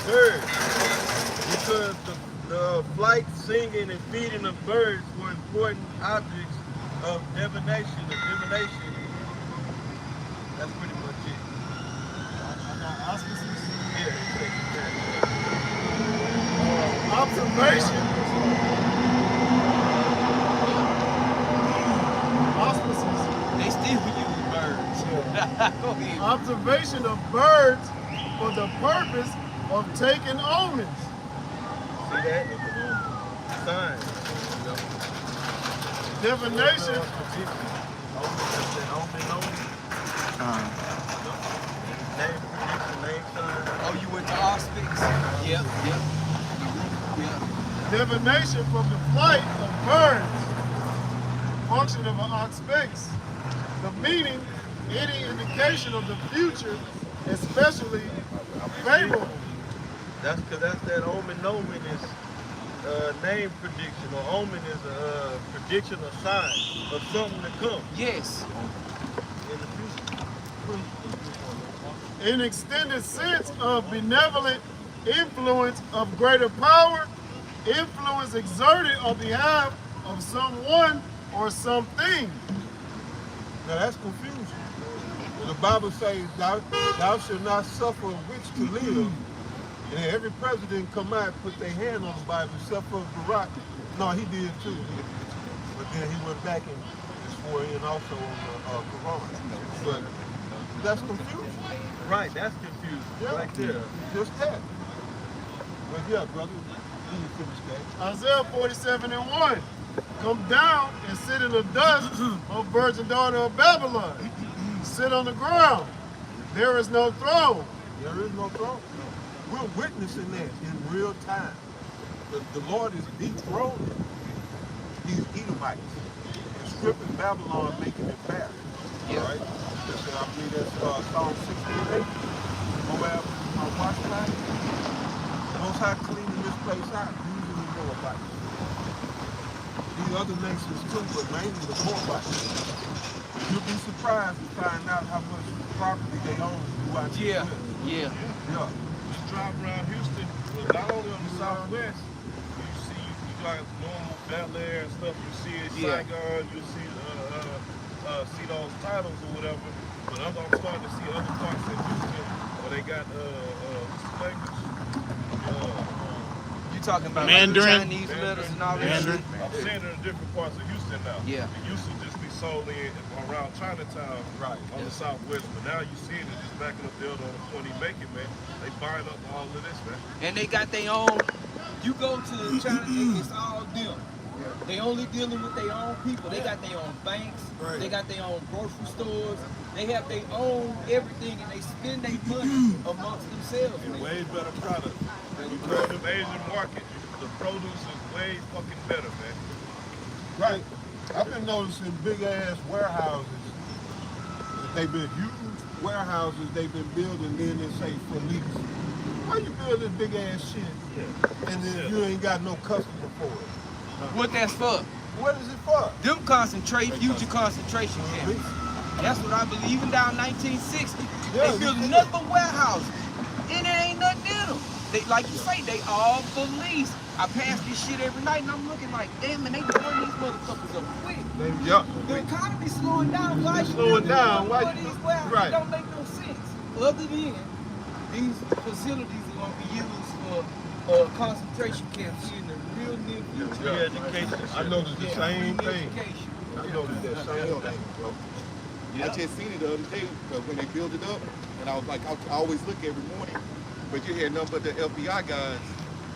bird, because the flight, singing, and feeding of birds were important objects of divination. That's pretty much it. Auspices. Yeah. Observation. Auspices. They still use birds. Go ahead. Observation of birds for the purpose of taking omens. See that? Signs. Divination. Oh, you went to auspices? Yep. Divination from the flight of birds. Function of an auspice. The meaning, any indication of the future, especially favorable. That's because that's that omen is name prediction, or omen is a prediction or sign of something to come Yes. in the future. In extended sense of benevolent influence of greater power, influence exerted on behalf of someone or something. Now that's confusion. The Bible says, thou shalt not suffer a witch to live. And every president come out and put their hand on the Bible, except for Barack. No, he did too. But then he went back and swore in also on the Quran. But that's confusion. Right, that's confusing. Yeah, Right there. just that. But yeah, brother, you can finish that. Isaiah 47:1. Come down and sit in the dust, O virgin daughter of Babylon. Sit on the ground. There is no throne. There is no throne. We're witnessing that in real time. The Lord is dethroning these Edomites and stripping Babylon, making it fair. Yeah. Right? I believe that's Psalm 68. Moab, watch time. Most High cleaning this place out. Usually we know about it. These other nations too, but mainly the Moabites. You'll be surprised to find out how much property they own throughout the Yeah. Yeah. Just drive around Houston, well, not only on the southwest, you see you got normal Bel Air and stuff. You see it, Yeah. Saigon. You see those titles or whatever. But I'm starting to see other parts in Houston where they got what's the language? You talking about Mandarin? like Chinese letters and all that Mandarin. shit? I'm seeing it in different parts of Houston now. Yeah. It used to just be solely around Chinatown, Right. on the southwest, but now you see it just backing up there on the 20 Macon, man. They buying up all of this, man. And they got their own. You go to China, it's all them. They only dealing with their own people. They got their own banks. Right. They got their own grocery stores. They have their own everything, and they spend their money amongst themselves. And Man. way better product. You go to the Asian market, the produce is way fucking better, man. Right. I've been noticing big ass warehouses. They've been huge warehouses they've been building, then they say for lease. Why you build this big ass shit and then you ain't got no customer for it? What that's for? What is it for? Them future concentration camps. That's what I believe. Even down 1960, Yeah, they building you nothing but warehouses, and it ain't nothing in them. They, like you say, they all for lease. I pass this shit every night, and I'm looking like, damn, man, they blowing these motherfuckers up quick. The economy's slowing down. Why you slowing building down. more Why of you- these warehouses? right. It don't make no sense. Other than these facilities are gonna be used for concentration camps in the real near future. Re-education. I noticed the same thing. Re-education. I noticed that same thing, bro. I just seen it the other day when they built it up, and I was like, I always look every morning, but you had nothing but the FBI guys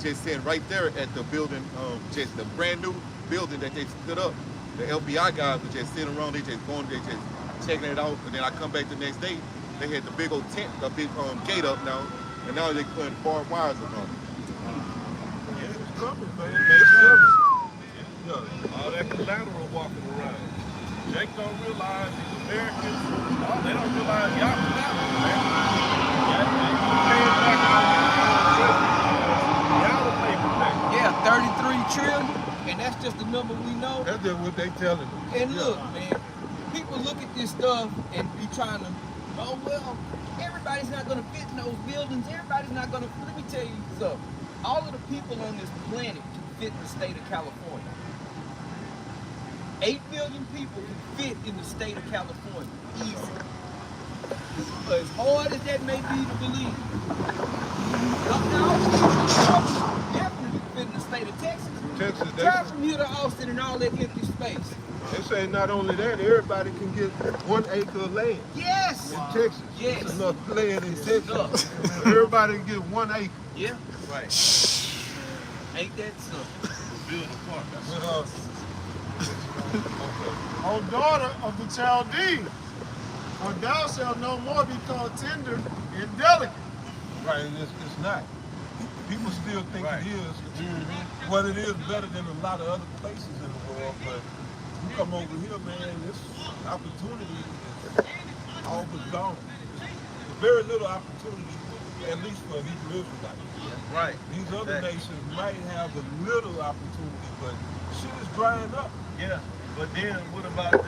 just sitting right there at the building, just the brand new building that they put up. The FBI guys were just sitting around, they just going, they just checking it out, and then I come back the next day, they had the big old tent, the big gate up now, and now they putting barbed wires around it. Yeah, it's coming, man. It's coming. Yeah, all that collateral walking around. Jake don't realize these Americans, they don't realize y'all collateral, man. Y'all paying back y'all the paper back. Yeah, 33 trillion, and that's just the number we know. That's just what they telling me. And look, man, people look at this stuff and be trying to, oh well, everybody's not gonna fit in those buildings. Everybody's not gonna. Let me tell you something. All of the people on this planet can fit in the state of California. 8 billion people can fit in the state of California, easy. As hard as that may be to believe. Definitely fit in the state of Texas. Texas, Drive from here to Austin and all that empty space. they say not only that, everybody can get 1 acre of land. Yes. In Texas. Yes. There's enough land in Texas. Enough. Everybody can get 1 acre. Yeah. Right. Ain't that something? Build a park. O daughter of the Chaldees, for thou shalt no more be called tender and delicate. Right, and it's not. People still think Right. it is. Well, it is better than a lot of other places in the world, but you come over here, man, this opportunity is all but gone. There's very little opportunity, at least for Hebrew Israelites. Right. These other Exactly. nations might have a little opportunity, but shit is drying up. Yeah, but then what about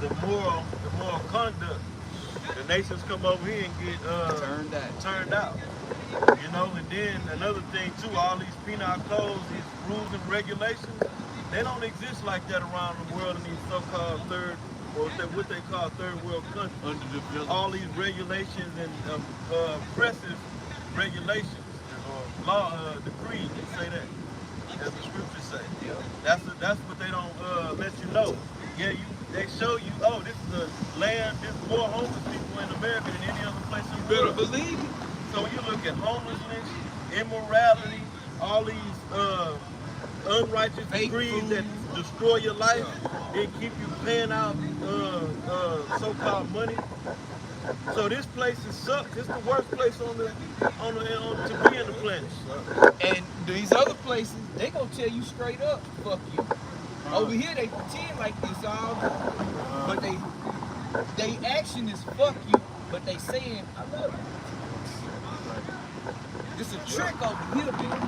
the moral conduct? The nations come over here and get turned out. You know, and then another thing too, all these penal codes, these rules and regulations, they don't exist like that around the world in these so-called what they call third world countries. Underdeveloped. All these regulations and oppressive regulations or law decrees, they say that, as the scriptures say. That's what they don't let you know. Yeah, they show you, oh, this is a land, there's more homeless people in America than any other place in the Better world. believe it. So when you look at homelessness, immorality, all these unrighteous Fake decrees food. that destroy your life and keep you paying out so-called money. So this place is sucks. It's the worst place to be in the planet. And these other places, they gonna tell you straight up, fuck you. Over here they pretend like this all, but they action is fuck you, but they saying I love you. It's a trick over here, man.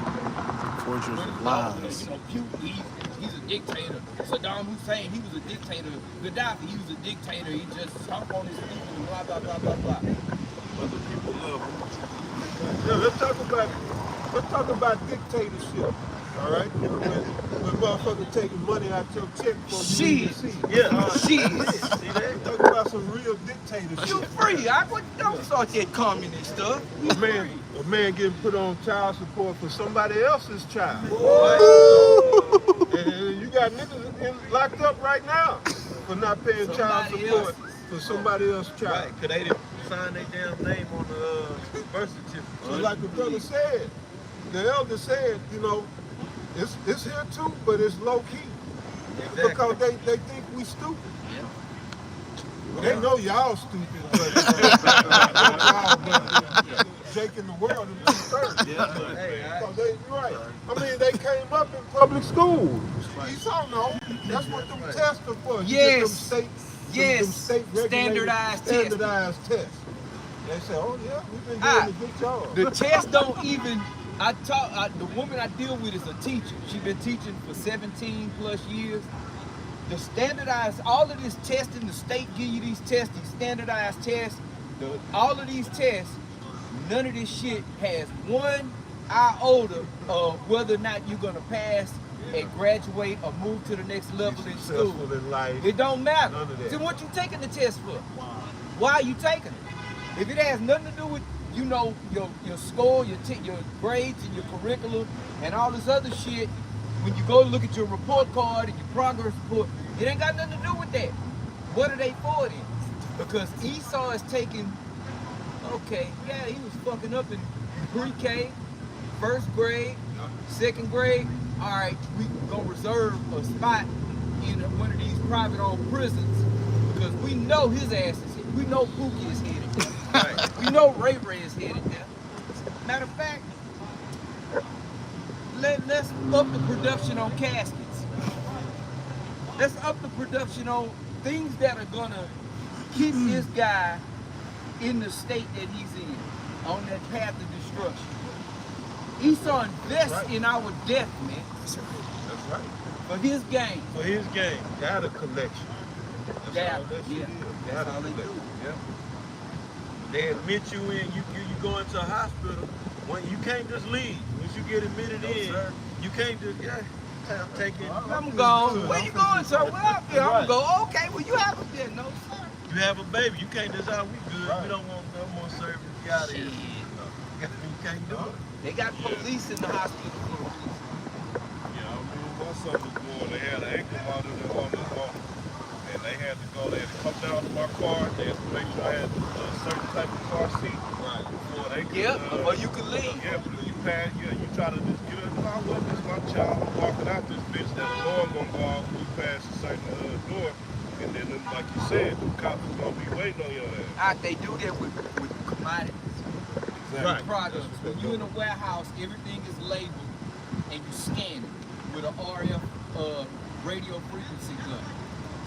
Fortress of lies. You know, Putin, he's a dictator. Saddam Hussein, he was a dictator. Gaddafi, he was a dictator. He just stomped on his feet and blah, blah, blah, blah, blah. But the people love them. Yeah, let's talk about dictatorship. All right, when motherfuckers taking money out your check for you to see. Yeah, Shit. see that? Talk about some real dictatorship. You free. Don't start that communist stuff. A man getting put on child support for somebody else's child. And you got niggas locked up right now for not paying child support for somebody else's child. Right, because they didn't sign their damn name on the birth certificate. So like the brother said, the elder said, you know, it's here too, but it's low key. Exactly. Because they think we stupid. They know y'all stupid, but Jake in the world in 2/3. Right. I mean, they came up in public school. You don't know. That's what them tests are for. You get them state, them state standardized tests. They say, oh yeah, we've been doing a good job. The test don't even. The woman I deal with is a teacher. She's been teaching for 17 plus years. The standardized, all of this testing, the state give you these tests, these standardized tests, all of these tests, none of this shit has one iota of whether or not you're gonna pass and graduate or move to the next level in school. In life. It don't matter. None of that. So what you taking the test for? Why are you taking it? If it has nothing to do with you know your score, your grades, and your curriculum, and all this other shit. When you go look at your report card and your progress report, it ain't got nothing to do with that. What are they for then? Because Esau is taking, okay, yeah, he was fucking up in pre-K, first grade, second grade. All right, we gonna reserve a spot in one of these private-owned prisons because we know his ass is here. We know Pookie is headed there. Right. We know Ray Ray is headed there. Matter of fact, let's up the production on caskets. Let's up the production on things that are gonna keep this guy in the state that he's in, on that path of destruction. Esau invests in our death, man. That's right. For his gain. For his game. Data collection. That's all that shit is. That's all they do. Yeah. They admit you in, you go into a hospital, you can't just leave. Once you get admitted you can't just, I'm taking. I'm going. Where you going, sir? Well, I'm going. Okay, well, you have a bed. No, sir. You have a baby. You can't just, we good. We don't want no more service. Get out of here. You can't do it. They got police in the hospital for a reason. Yeah, I mean, my son was born, they had an ankle monitor on the phone. And they had to go, they had to come down to my car, they had to make sure I had a certain type of car seat. Right. Before they could, or you could leave. Yeah, but you pass, you try to just get in the car, well, this is my child, I'm walking out this bitch, that door gonna go off, we pass a certain door. And then, like you said, the cops is gonna be waiting on your ass. They do that with commodities. Right. Products. When you in a warehouse, everything is labeled and you scan it with an RF radio frequency gun.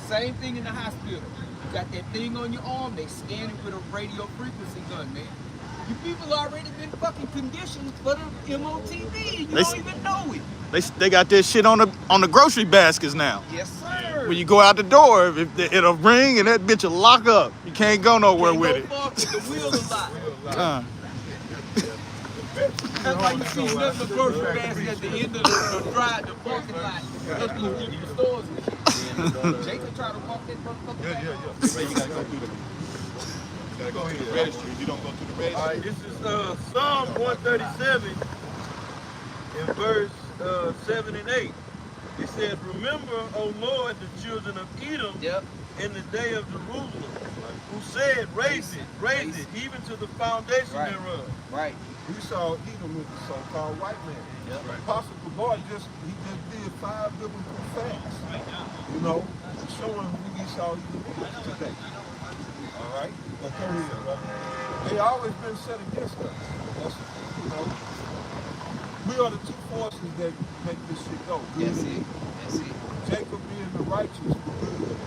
Same thing in the hospital. You got that thing on your arm, they scan it with a radio frequency gun, man. You people already been fucking conditioned for the MOTV. You don't even know it. They got that shit on the grocery baskets now. Yes, sir. When you go out the door, it'll ring and that bitch will lock up. You can't go nowhere with it. The wheel is locked. That's why you see nothing but grocery basket at the end of the drive, the parking lot. That's the stores and shit. Jacob tried to walk that motherfucker. Yeah. You gotta go through the registry. You don't go through the registry. All right, this is Psalm 137 in verse 7 and 8. It says, remember, O Lord, the children of Edom in the day of Jerusalem, who said, raise it, even to the foundation thereof. Right. We saw Edom was the so-called white man. Yep. Apostle Gabar just did 5 biblical facts. You know, showing who Esau Edom is today. All right? But come here, brother. They always been set against us. That's, you know, we are the two forces that make this shit go. That's it. That's it. Jacob being the righteous, good.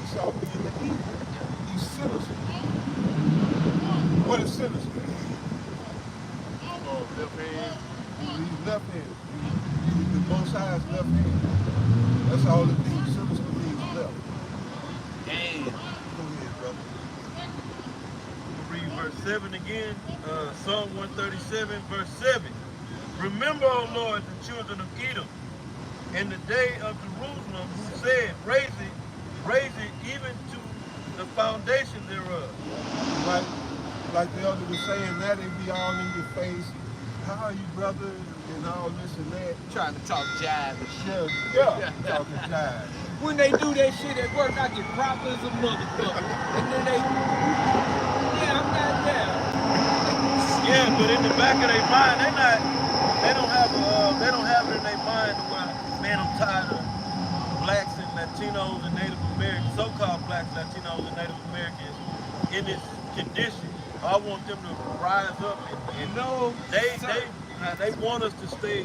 Esau being the evil. He's sinister. What is sinister? Left hand. He's left hand. He's the Most High's left hand. That's all it means. Sinister means left. Damn. Go ahead, brother. We'll read verse 7 again. Psalm 137, verse 7. Remember, O Lord, the children of Edom, in the day of Jerusalem, who said, raise it, even to the foundation thereof. Like the other was saying, that it be all in your face. How are you, brother? And all this and that. Trying to talk jive and shit. Yeah, talking jive. When they do that shit at work, I get proper as a motherfucker. And then they, I'm not there. Yeah, but in the back of their mind, they don't have it in their mind where, man, I'm tired of blacks and Latinos and Native Americans, so-called blacks, Latinos, and Native Americans in this condition. I want them to rise up and know they want us to stay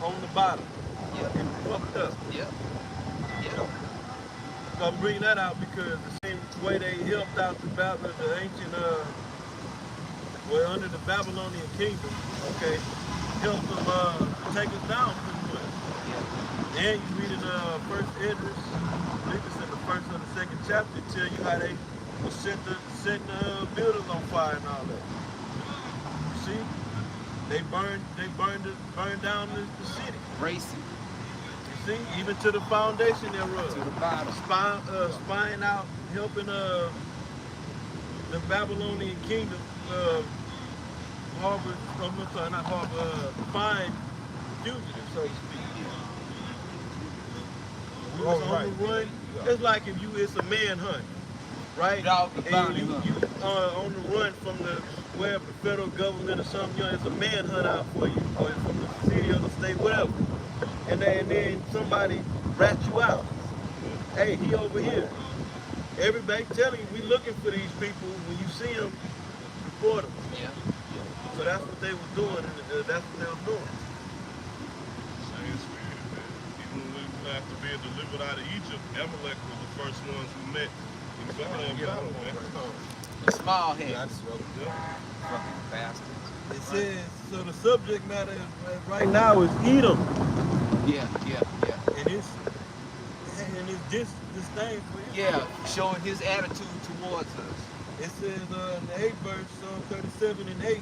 on the bottom and fucked up. So I'm bringing that out because the same way they helped out the ancient, under the Babylonian kingdom, helped them take us down pretty much. And you read in First Esdras, I believe it's in the first or the second chapter, tell you how they set the buildings on fire and all that. You see, they burned down the city. Racing. You see, even to the foundation thereof. To the bottom. Spying out, helping the Babylonian kingdom harbor, I'm sorry, not harbor, find fugitives, so to speak. We was on the run. It's like if you, it's a manhunt, right? Dog the bounty And you on the run from the wherever the federal government or something, you know, it's a manhunt out for you, or it's from the city or the state, whatever. And then somebody rats you out. Hey, he over here. Everybody telling you, we looking for these people. When you see them, report them. Yeah. So that's what they were doing, and that's what they were doing. Same spirit, man. Even after being delivered out of Egypt, Amalek was the first ones who met in battle, man. The small heads. Yeah. Fucking bastards. It says, so the subject matter right now is Edom. Yeah. And it's this thing for you. Yeah, showing his attitude towards us. It says in the 8th verse, Psalm 37 and 8,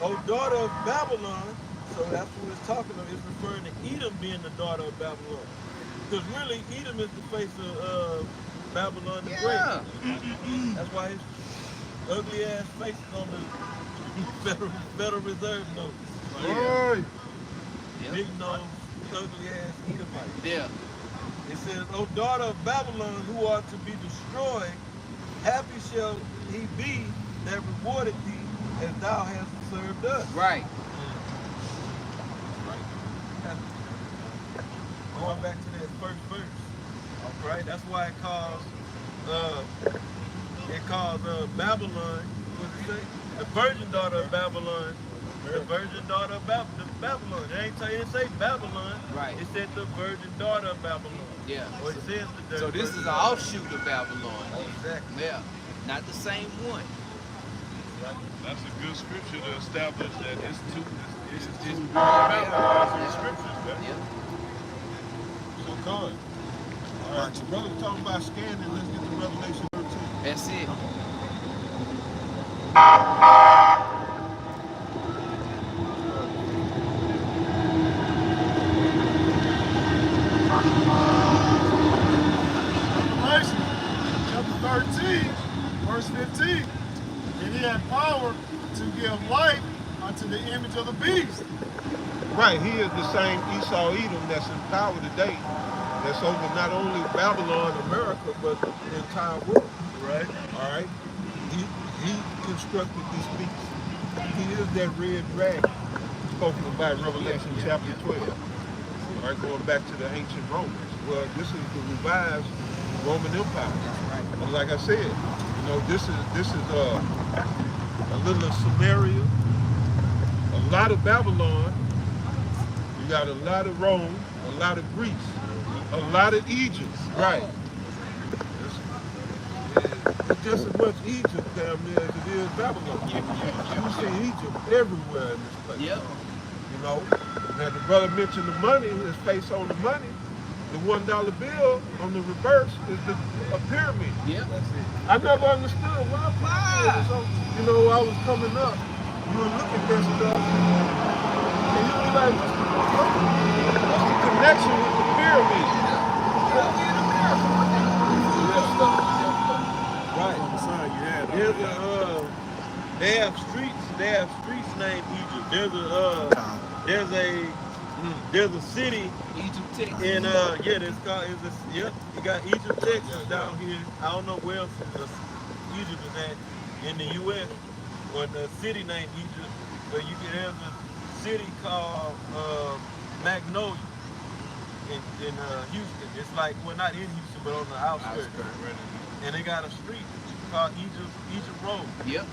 O daughter of Babylon, so that's what it's talking about. It's referring to Edom being the daughter of Babylon. Because really, Edom is the face of Babylon the Great. That's why his ugly ass face is on the Federal Reserve notes. Hey. Big nose, ugly ass Edomite. Yeah. It says, O daughter of Babylon, who are to be destroyed, happy shall he be that rewarded thee as thou hast served us. Right. Going back to that first verse. All right, that's why it calls Babylon, what does it say? The virgin daughter of Babylon. The virgin daughter of Babylon. It didn't say Babylon. Right. It said the virgin daughter of Babylon. Yeah. Or it says the So this is an offshoot of Babylon. Exactly. Yeah. Not the same one. That's a good scripture to establish that it's two Babylons in the scriptures, man. Yeah. So good. All right, your brother talking about scanning. Let's get to Revelation 13. That's it. Revelation chapter 13, verse 15. And he had power to give life unto the image of the beast. Right, he is the same Esau Edom that's in power today. That's over not only Babylon, America, but the entire world. Right. All right. He constructed this beast. He is that red dragon spoken about in Revelation chapter 12. All right, going back to the ancient Romans. Well, this is the revised Roman Empire. And like I said, you know, this is a little of Samaria, a lot of Babylon. You got a lot of Rome, a lot of Greece, a lot of Egypt. Right. It's just as much Egypt down there as it is Babylon. You see Egypt everywhere in this place. Yep. You know, now the brother mentioned the money, his face on the money. The $1 bill on the reverse is a pyramid. Yep. I never understood why pyramids. So, you know, I was coming up, you would look at this stuff, and you be like, what's the connection with the pyramid? Right. They have streets named Egypt. There's a city Egypt, Texas. in you got Egypt, Texas down here. I don't know where else Egypt is at in the US, or the city named Egypt, but there's a city called Magnolia in Houston. It's like, well, not in Houston, but on the outskirts. And they got a street called Egypt Road. Yep.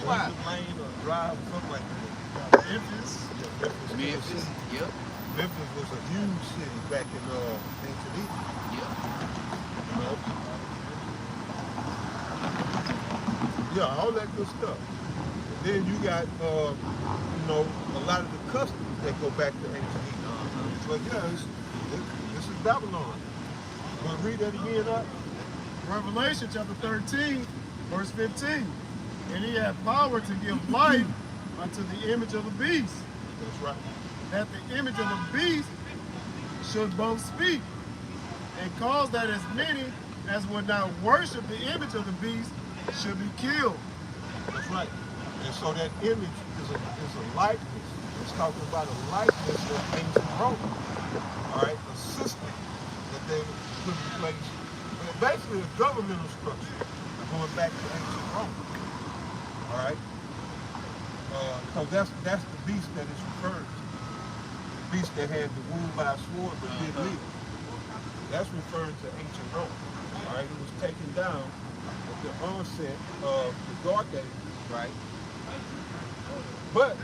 Or Egypt Lane or Drive or something like that. Memphis. Yep. Memphis was a huge city back in ancient Egypt. Yep. You know? Yeah, all that good stuff. And then you got, you know, a lot of the customs that go back to ancient Egypt. But yeah, this is Babylon. You want to read that again, up? Revelation chapter 13, verse 15. And he had power to give life unto the image of the beast. That's right. That the image of the beast should both speak and cause that as many as would not worship the image of the beast should be killed. That's right. And so that image is a likeness. It's talking about a likeness of ancient Rome. All right, a system that they put in place. Basically, a governmental structure going back to ancient Rome. All right, so that's the beast that it's referring to. The beast that had the wound by a sword but didn't live. That's referring to ancient Rome. All right, it was taken down at the onset of the Dark Ages. Right. But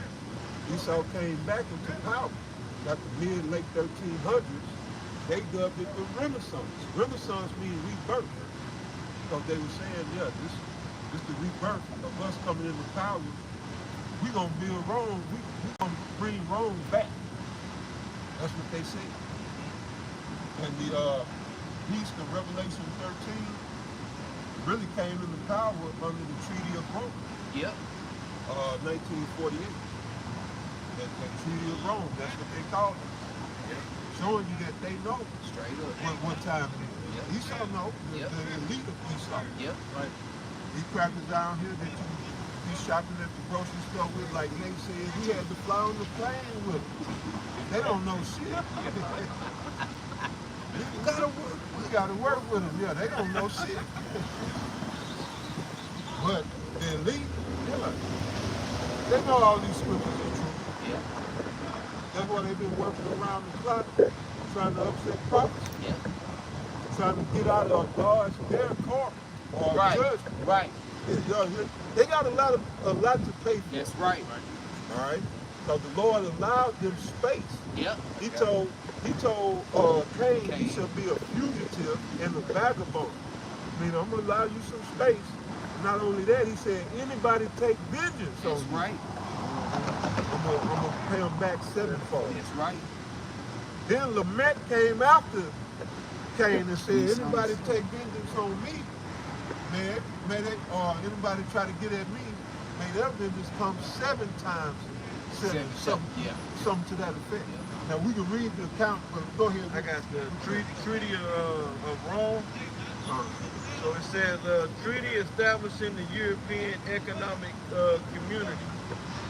Esau came back into power. Got the late 1300s. They dubbed it the Renaissance. Renaissance means rebirth. Because they were saying, yeah, this is the rebirth of us coming into power. We're going to build Rome. We're going to bring Rome back. That's what they said. And the beast of Revelation 13 really came into power under the Treaty of Rome. Yep. 1948. That Treaty of Rome, that's what they called it. Yep. Showing you that they know Straight up. what time it is. Yep. Esau know, Yep. the elite of Esau. Yep. Right. These crackers down here that you be shopping at the grocery store with, like Nate said, we had to fly on the plane with them. They don't know shit. We gotta work with them. Yeah, they don't know shit. But the elite, yeah, they know all these scriptures are true. Yep. That's why they've been working around the clock, trying to upset prophets, Yep. trying to get out of God's their court or Right. judgment. Right. They got a lot to pay for. That's right. All right. So the Lord allowed them space. Yep. He told Cain he shall be a fugitive and a vagabond. I mean, I'm gonna allow you some space. Not only that, he said, anybody take vengeance on That's you. right. I'm gonna pay them back sevenfold. That's right. Then Lamech came after Cain and said, anybody take vengeance on me, man, may they, or anybody try to get at me, may their vengeance come 7 times 7. Something to that effect. Now we can read the account, but go ahead. I got the Treaty of Rome. So it says, treaty establishing the European Economic Community.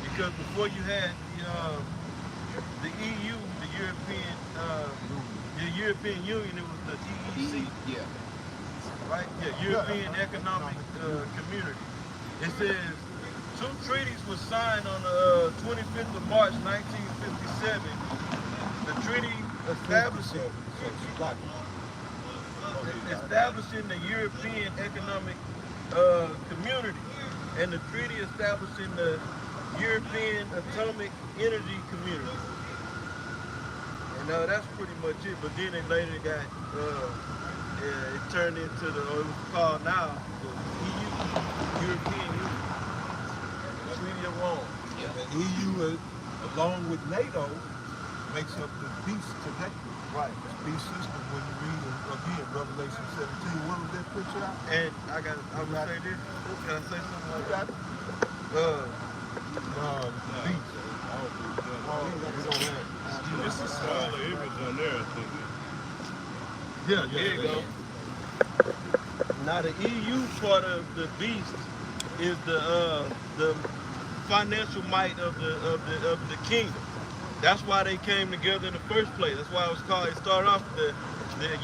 Because before you had the EU, the European Union, it was the EEC. Yeah. Right? Yeah, European Economic Community. It says, 2 treaties were signed on the 25th of March, 1957. The treaty establishing the European Economic Community, and the treaty establishing the European Atomic Energy Community. And that's pretty much it. But then it later got, it turned into it was called now the EU, European Union. Treaty of Rome. Yeah. The EU, along with NATO, makes up the beast today. Right. This beast system, when you read again Revelation 17, what was that picture out? And I'm gonna say this. Can I say something like that? Beast. It's a smaller image on there, I think. Yeah, There you go. Now the EU part of the beast is the financial might of the kingdom. That's why they came together in the first place. That's why it was called. It started off the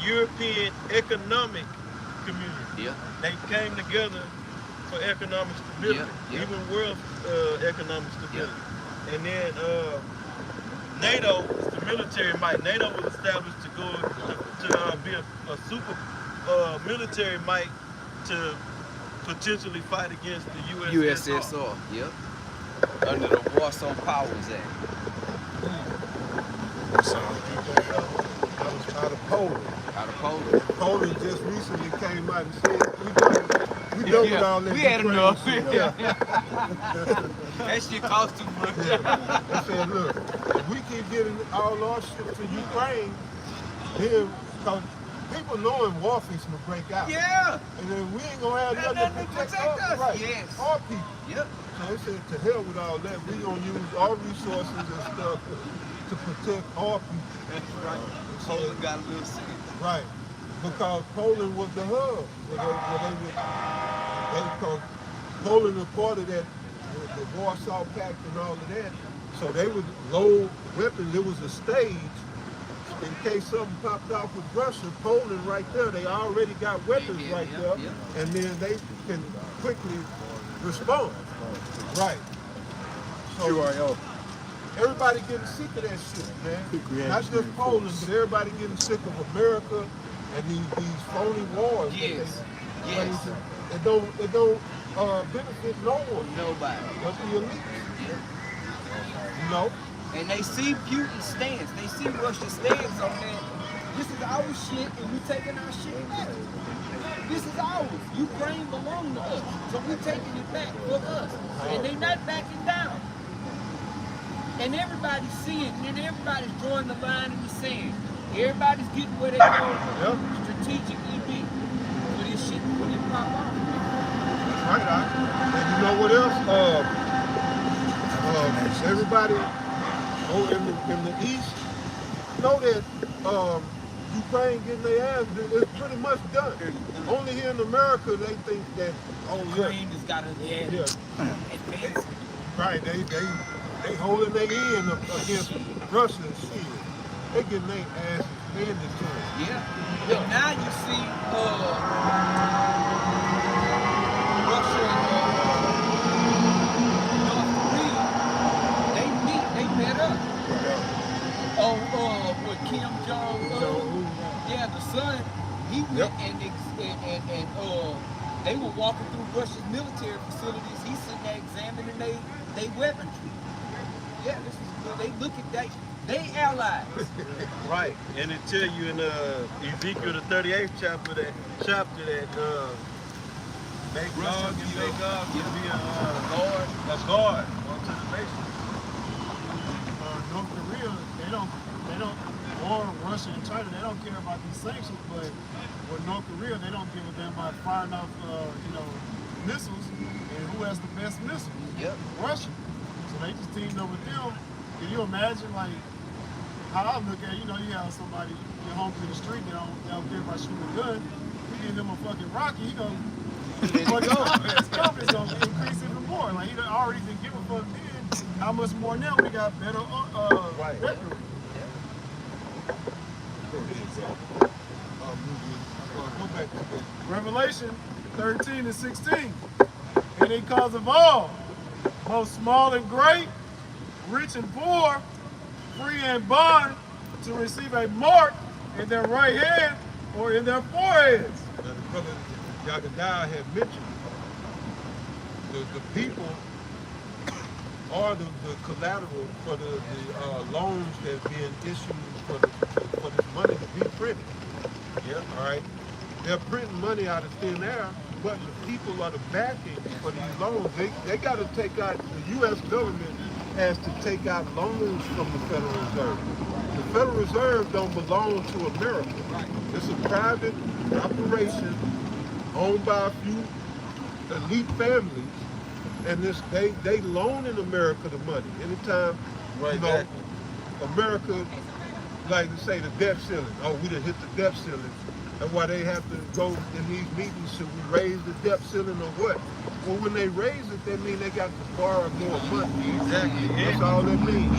European Economic Community. Yeah. They came together for economic stability, even world economic stability. And then NATO is the military might. NATO was established to go to be a super military might to potentially fight against the USSR. USSR. Yep. Under the Warsaw Powers Act. That was out of Poland. Out of Poland. Poland just recently came out and said, we done with all that. We had enough. Yeah. That shit cost too much. They said, look, if we keep getting all our shit to Ukraine, then, because people knowing war fixing to break out. Yeah. And then we ain't going to have nothing to protect us. Right. Yes. Our people. Yep. So they said, to hell with all that. We going to use our resources and stuff to protect our people. That's right. Poland got a little sick. Right. Because Poland was the hub. Poland is part of that, the the Warsaw Pact and all of that. So they would load weapons. It was a stage in case something popped off with Russia. Poland right there, they already got weapons right there, and then they can quickly respond. Right. So everybody getting sick of that shit, man. Not just Poland, but everybody getting sick of America and these phony wars. Yes. It don't benefit no one. Nobody. But the elite. You know? And they see Putin's stance. They see Russia's stance on that. This is our shit, and we taking our shit back. This is ours. Ukraine belongs to us, so we taking it back for us. And they not backing down. And everybody's seeing, and everybody's drawing the line in the sand. Everybody's getting where they go strategically be. So this shit when it pop off. That's right, and you know what else? Everybody in the East know that Ukraine getting their ass, it's pretty much done. Only here in America they think that Ukraine has got a advance. Right, they holding their end against Russia and shit. They getting their asses handed to them. Yeah. And now you see Russia and North Korea, they met up. With Kim Jong-un. Yeah, the son, he went and they were walking through Russia's military facilities. He's sitting there examining they weaponry. Yeah, this is good. They look at that. They allies. Right, and it tell you in Ezekiel the 38th chapter that make God give me a guard onto the nation. North Korea, they don't, or Russia and China, they don't care about these sanctions, but with North Korea, they don't give a damn about firing off, missiles, and who has the best missiles? Yep. Russia. So they just teamed up with them. Can you imagine, like, how I look at, you have somebody, your home in the street, they don't care about shooting a gun. You give them a fucking rocket, his confidence gonna increase even more. Like, he already been giving fuck then. How much more now? We got better weaponry. Revelation 13 and 16. And he calls of all, both small and great, rich and poor, free and bond, to receive a mark in their right hand or in their foreheads. Now, the brother Yagadiah had mentioned the people are the collateral for the loans that's being issued for this money to be printed. Yeah, all right. They're printing money out of thin air, but the people are the backing for these loans. They got to take out, the U.S. government has to take out loans from the Federal Reserve. The Federal Reserve don't belong to America. It's a private operation owned by a few elite families, and they loan in America the money. Anytime, America, like to say the debt ceiling. Oh, we done hit the debt ceiling. That's why they have to go in these meetings. Should we raise the debt ceiling or what? Well, when they raise it, that means they got to borrow more money. Exactly. That's all that means.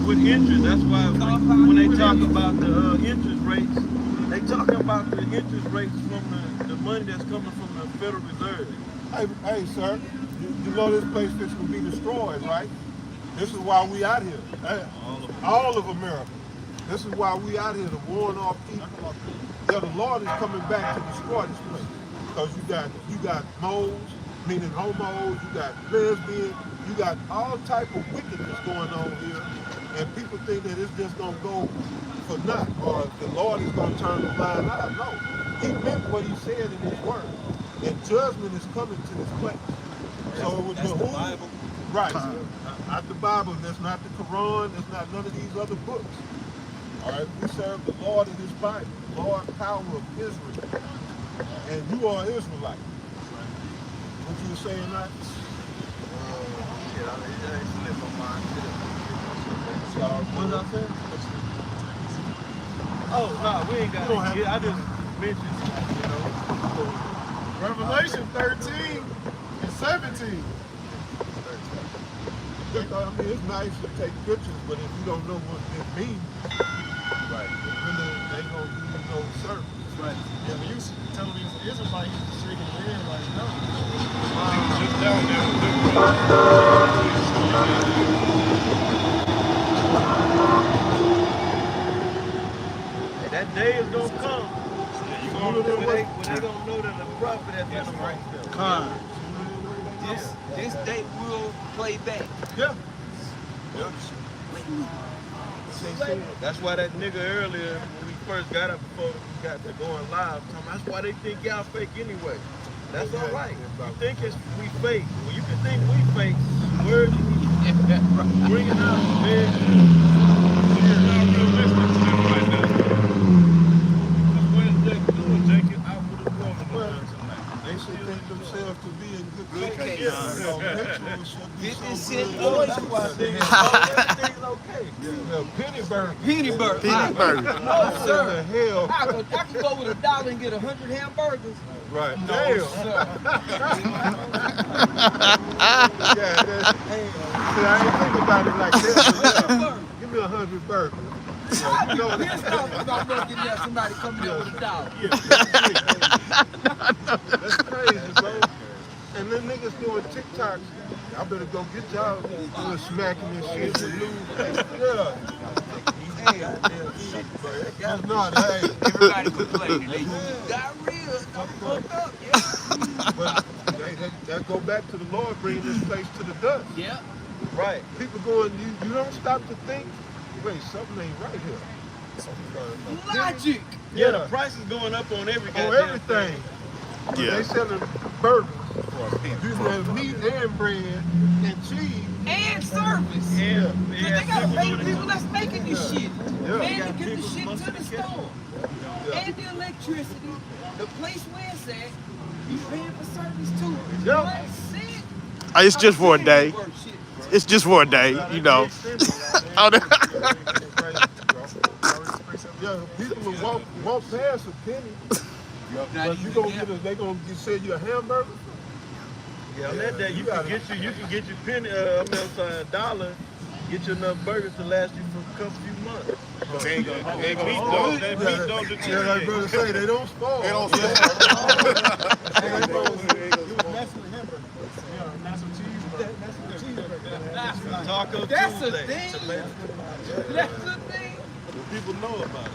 With interest, that's why when they talk about the interest rates, they talking about the interest rates from the money that's coming from the Federal Reserve. Hey, sir, you know this place is going to be destroyed, right? This is why we out here. Hey, all of America. This is why we out here to warn off people. Yeah, the Lord is coming back to destroy this place. Because you got moles, meaning homos, you got lesbians, you got all type of wickedness going on here. And people think that it's just going to go for naught, or the Lord is going to turn the blind eye. No, he meant what he said in his word. And judgment is coming to this place. So it would behoove, Bible. Right, not the Bible, that's not the Quran, that's not none of these other books. All right, we serve the Lord in his Bible, Lord power of Israel. And you are an Israelite. What you were saying, right? What I said? Oh, no, we ain't got it. I just mentioned, Revelation 13 and 17. I mean, it's nice to take pictures, but if you don't know what it means, right, it really ain't gonna do you no service. Right. Yeah, but you telling me it's Israelite, you just shaking your head like, no. Just down there with them. And that day is gonna come. You When gonna do they gonna know that the prophet has been amongst them. This date will play back. Yeah. That's why that nigga earlier, when we first got up before we got to going live, that's why they think y'all fake anyway. That's all right. You think we fake. Well, you can think we fake. Words bring it out, man. You're not realistic to them right now. Because what is Jake doing? Jake is out with a woman tonight. They should think themselves to be in good case. Yeah. Rituals should be 50 so cent good. oil. That's why everything's okay. Penny burger. Penny burger. Penny burger. No, What sir. the hell? I could go with $1 and get 100 hamburgers. Right. No, Damn. sir. Yeah, that's, see, I ain't think about it like that. Give me 100 burgers. Yeah, you know Here's something about working there. Somebody coming in with $1. that's crazy, bro. And then niggas doing TikToks. I better go get y'all doing smacking and shit to lose. Yeah. No, hey. Everybody complaining. They diarrhea. I'm fucked up. Yeah. But that go back to the Lord bringing this place to the dust. Yeah. Right. People going, you don't stop to think, wait, something ain't right here. Logic. Yeah, the price is going up on every On goddamn everything. Yeah. They selling burgers. You have meat and bread and cheese. And service. Yeah. Because they gotta pay the people that's making this shit. Yeah. And to get the shit to the store. And the electricity. The place where it's at. You paying for service too. Yeah. That's it. It's just for a day. It's just for a day, you know. Yeah, people will walk past a penny. But you gonna they gonna sell you a hamburger? Yeah, on that day you can get your penny, $1, get you enough burgers to last you for a few months. They ain't gonna That meat don't Yeah, like deteriorate. brother say, they don't spoil. They don't spoil. Taco That's a Tuesday. thing. That's the thing. People know about it.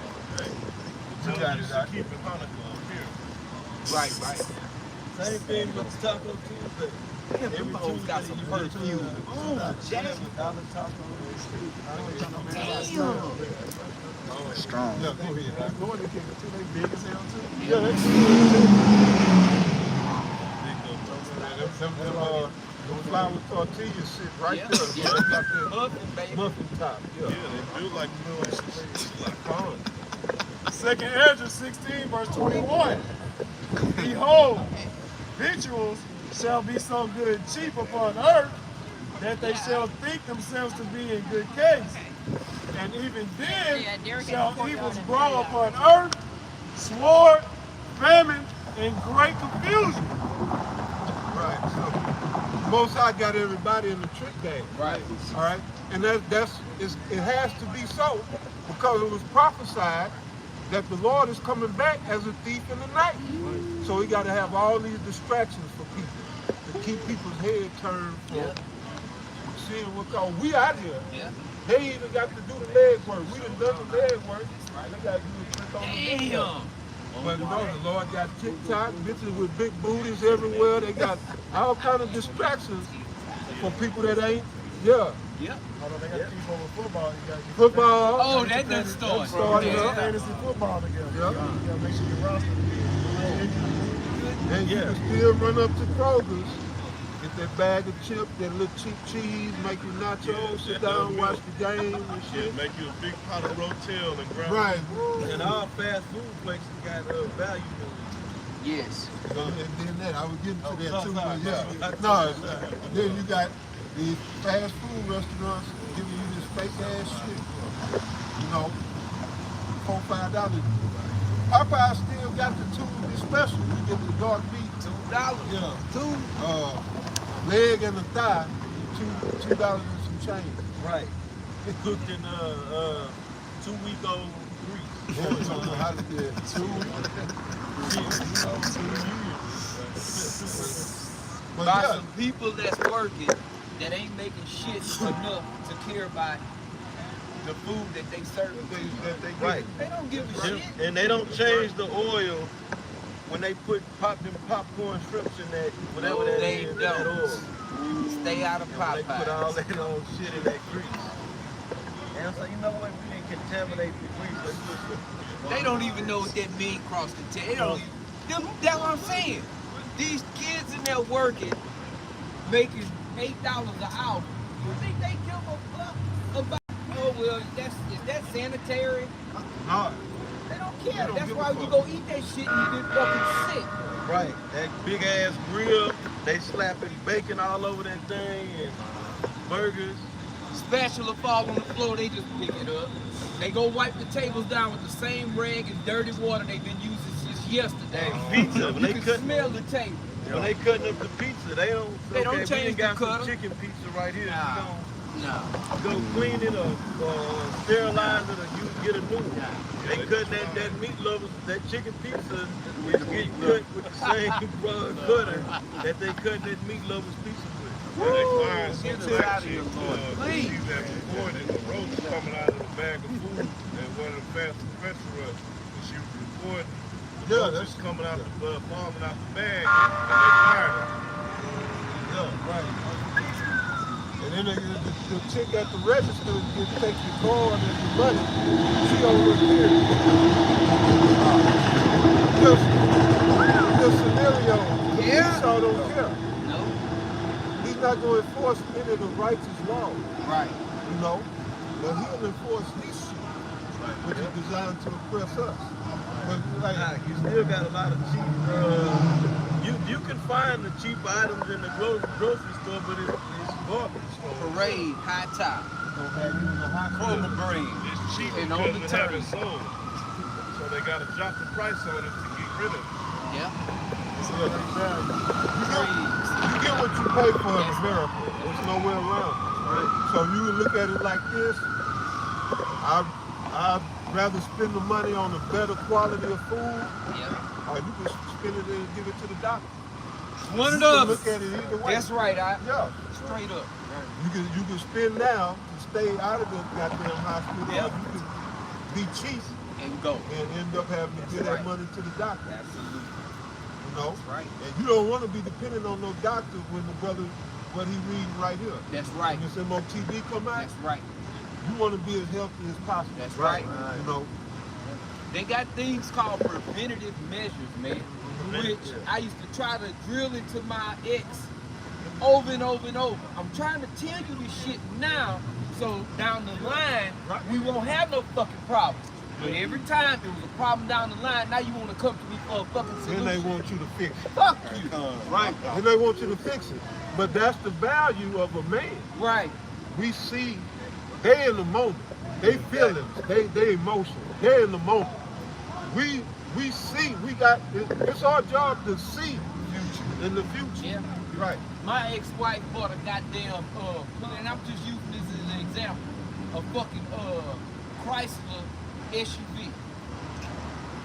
Tell them just to keep it Hanukkah up here. Right. Same thing with Taco Tuesday. Damn, them hoes got some perfume. Strong. Yeah, go ahead. Go in the kitchen too, they big as hell too. Yeah, that's them flour tortillas sit right Yeah, there. yeah. Right there. Muffin, baby. Muffin top. Yeah, they build like corn. Second Ezra 16, verse 21. Behold, victuals shall be so good and cheap upon earth that they shall think themselves to be in good case. And even then shall evils grow upon earth, sword, famine, and great confusion. Right. So Most High got everybody in the trick game. Right. All right. And it has to be so because it was prophesied that the Lord is coming back as a thief in the night. So he got to have all these distractions for people to keep people's head turned for seeing what we out here. Yeah. They even got to do the leg work. We done done the leg work. They got to do the trick on the video. Damn. But no, the Lord got TikTok, bitches with big booties everywhere. They got all kind of distractions for people that ain't, Yep. Although they got to keep over football, you got to get football. Oh, that done started. started get up. fantasy football together. Yeah. You got to make sure your roster And you can still run up to Kroger's, get that bag of chips, that little cheap cheese, make your nachos, sit down, watch the game and shit. Make you a big pot of rotel and ground. Right. And all fast food places got value to Yes. And then that, I was getting to that too, but yeah. No, then you got these fast food restaurants giving you this fake ass shit. You know, $4, $5. Popeye still got the two special. You get the dark meat. $2. Yeah. Two. Leg and the thigh, $2 and some change. Right. Cooked in 2-week-old grease. Yeah, so how did you get 2 But By yeah, some people that's working that ain't making shit enough to care about the food that they serve. Right. They don't give a shit. And they don't change the oil when they pop them popcorn strips in that, whatever that They is, that oil. don't. Stay out of And when they put all Popeyes. that old shit in that grease. And I'm saying, you know what, we didn't contaminate the grease. Let's just, They don't even know what that mean cross the tail. They don't even, that's what I'm saying. These kids in there working, making $8 an hour. You think they give a fuck about, oh well, is that sanitary? no. They don't care. don't That's give a why you fuck. go eat that shit and you get fucking sick. Right, that big ass grill, they slapping bacon all over that thing and burgers. Spatula fall on the floor, they just pick it up. They go wipe the tables down with the same rag and dirty water they've been using since yesterday. Pizza, when You they can cut, smell the table. when they cutting up the pizza, they don't. They don't okay, change we got the some cutter. chicken pizza right here. Nah. No. You go clean it or sterilize it or you get a new one. They cut that meat lovers, that chicken pizza is getting cut with the same cutter that they cut that meat lovers pizza with. Yeah, they find some Get black out of chick, here, Lord. Please. she that recorded the roach coming out of the bag of food at one of the fast food restaurants. And she was recording the roaches coming out the falling out the bag, and they fired her. yeah, right. And then the chick at the register get take your card and your money. She don't look here. Just scenario. Yeah. Esau don't care. No. He's not going to enforce any of the righteous law, Right. you know. But he'll enforce his shit, which is designed to oppress us. But like, Nah, you still got a lot of cheap. You can find the cheap items in the grocery store, but it's garbage. Parade, high top, don't have even a hot Kroger brand. It's cheap And on because the it haven't turn. sold. So they got to drop the price on it to get rid of it. Yeah. You get what you pay for in America. There's nowhere around. Right? So you look at it like this. I'd rather spend the money on a better quality of food, Yeah. or you can spend it and give it to the doctor. One of You can those. look at it either way. That's right. Yeah. Straight up. You can spend now to stay out of the goddamn hospital, Yeah. or you can be cheap And go. and end up having to give that right. money to the doctor. Absolutely. You know? That's right. And you don't want to be dependent on no doctor when the brother, what he reading right here. That's right. When this MOTV come out, That's right. you want to be as healthy as possible. That's right. You know? They got things called preventative measures, man, which I used to try to drill into my ex over and over and over. I'm trying to tell you this shit now, so down the line, we won't have no fucking problems. But every time there was a problem down the line, now you want to come to me for a fucking solution. Then they want you to fix it. Fuck you. Right. Then they want you to fix it. But that's the value of a man. Right. We see, they in the moment. They feelings, they emotions. They're in the moment. We see, it's our job to see in the future. Yeah. Right. My ex-wife bought a goddamn, and I'm just using this as an example, a fucking Chrysler SUV.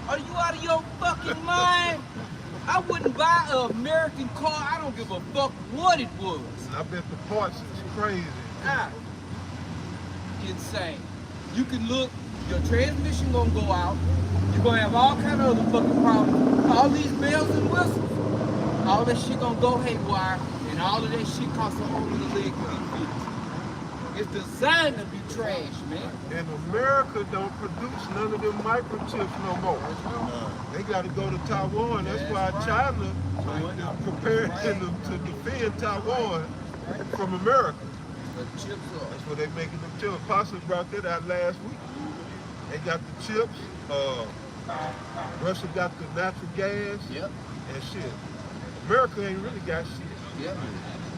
Are you out of your fucking mind? I wouldn't buy an American car. I don't give a fuck what it was. I bet the parts is crazy. Ah, insane. You can look, your transmission gonna go out. You're gonna have all kind of other fucking problems. All these bells and whistles. All that shit gonna go haywire, and all of that shit costs a whole other leg to get fixed. It's designed to be trash, man. And America don't produce none of them microchips no more. They got to go to Taiwan. That's why China is preparing to defend Taiwan from America. The chips are. That's what they making them chips. Posse brought that out last week. They got the chips. Russia got the natural gas Yep. and shit. America ain't really got shit Yep.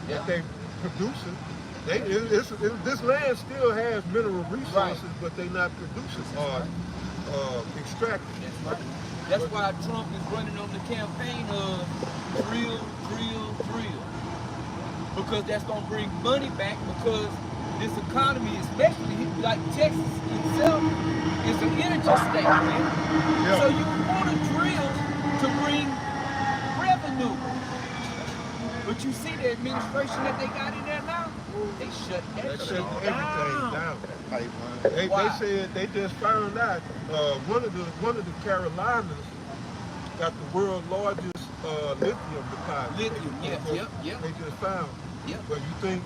that they producing. This land still has mineral resources, but they not producing or extracting. That's right. That's why Trump is running on the campaign of drill. Because that's gonna bring money back, because this economy, especially like Texas itself, is an energy state, man. So you want to drill to bring revenue. But you see the administration that they got in there now, they shut that shit Everything down. They Why? said they just found out one of the Carolinas got the world's largest lithium deposit. Lithium, They just found. Yep. But you think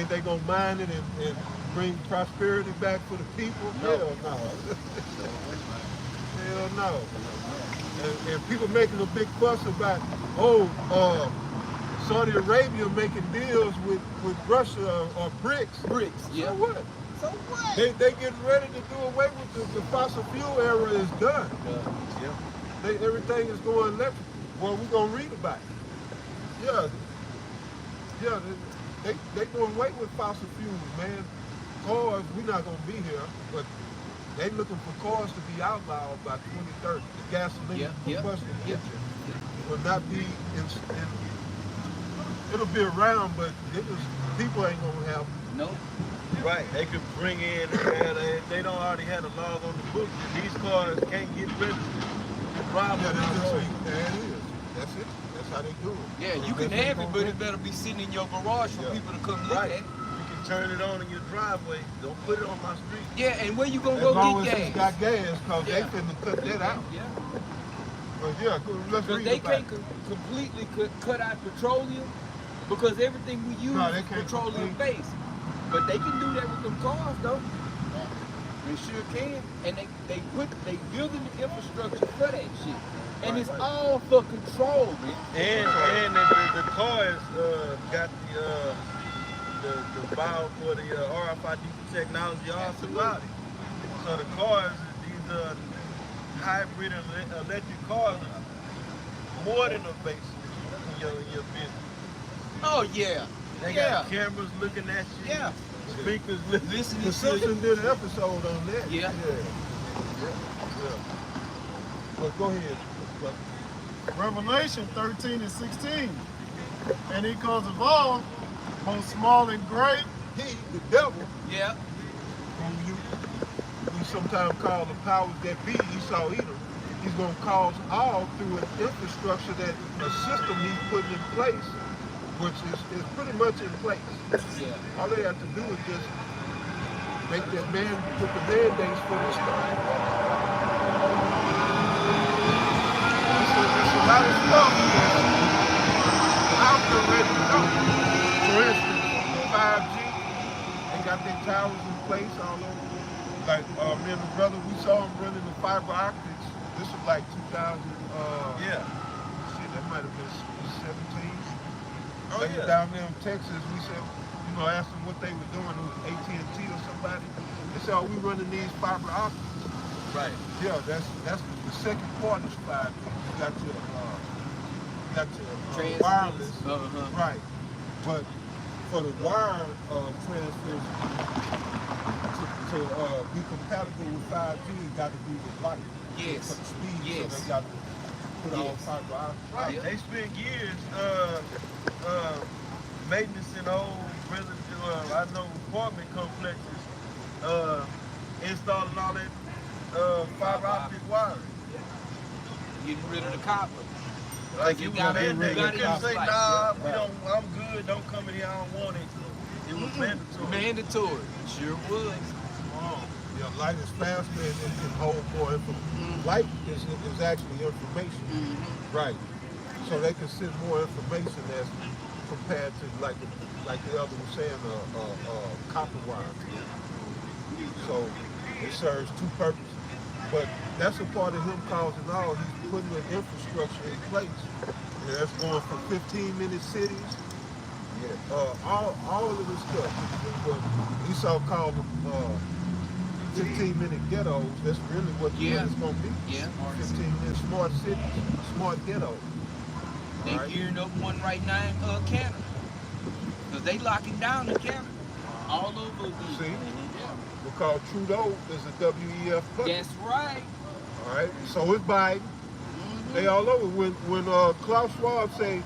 they gonna mine it and bring prosperity back for the people? No. Hell no. Hell no. And people making a big fuss about, Saudi Arabia making deals with Russia or BRICS. Yeah. So what? So what? They getting ready to do away with the fossil fuel era is done. Everything is going electric. Well, we're gonna read about it. Yeah, they going away with fossil fuels, man. Cars, we're not gonna be here, but they looking for cars to be outlawed by 2030. The gasoline combustion engine will not be it'll be around, but people ain't gonna have. No. Right, they could bring in, they don't already have the laws on the books, and these cars can't get registered. That's it. That's how they do it. Yeah, you can have it, but it better be sitting in your garage for people to come look at. You can turn it on in your driveway. Don't put it on my street. Yeah, and where you gonna As go long get as gas? it's got gas, because they finna cut that out. Yeah. But yeah, let's Because read they about can't completely cut out petroleum because everything we use is petroleum based. But they can do that with them cars though. They sure can. And they building the infrastructure for that shit. And it's all for control, man. And the cars got the valve for the RFID technology all throughout it. So the cars, these hybrid and electric cars are more than a basic in your business. Oh yeah. They got cameras looking at you. Yeah. Speakers listening The to Simpsons you. did an episode on that. Yeah. But go ahead. Revelation 13 and 16. And he calls of all, both small and great. He, the devil, Yeah. who we sometimes call the powers that be, Esau Edom, he's going to cause all through an infrastructure that a system he's putting in place, which is pretty much in place. Yeah. All they have to do is just make that put the mandates for this stuff. It's a lot of stuff that's out there ready to go. For instance, 5G, they got their towers in place all over. Like me and the brother, we saw them running the fiber optics. This was like 2000. Shit, that might have been 17. They were down there in Texas. We said, asked them what they were doing. It was AT&T or somebody. They said, we running these fiber optics. Right. Yeah, that's the second part is 5G. You got your wireless. Right. But for the wire transmission to be compatible with 5G, it got to be with light. Yes. For the speed, Yes. so they got to put all fiber optics. Right. They spend years maintenance in old apartment complexes, installing all that fiber optic wiring. Getting rid of the copper. Like you it was got it, mandatory. you got You it couldn't in say, place. nah, I'm good, don't come in here, I don't want it. It was mandatory. Mandatory. Sure was. Yeah, light is faster and it can hold more information. Light is actually information. Right. So they can send more information as compared to like the other was saying, copper wire. So it serves two purposes. But that's a part of him causing all. He's putting the infrastructure in place. And that's going for 15-minute cities. All of this stuff. What Esau called them 15-minute ghettos. That's really what it's going to be. Yeah. 15-minute smart cities, smart ghettos. They gearing up one right now in Canada. Because they locking down in Canada. All over the... See? Because Trudeau is a WEF puppet. That's right. All right, so it's Biden. They all over. When Klaus Schwab say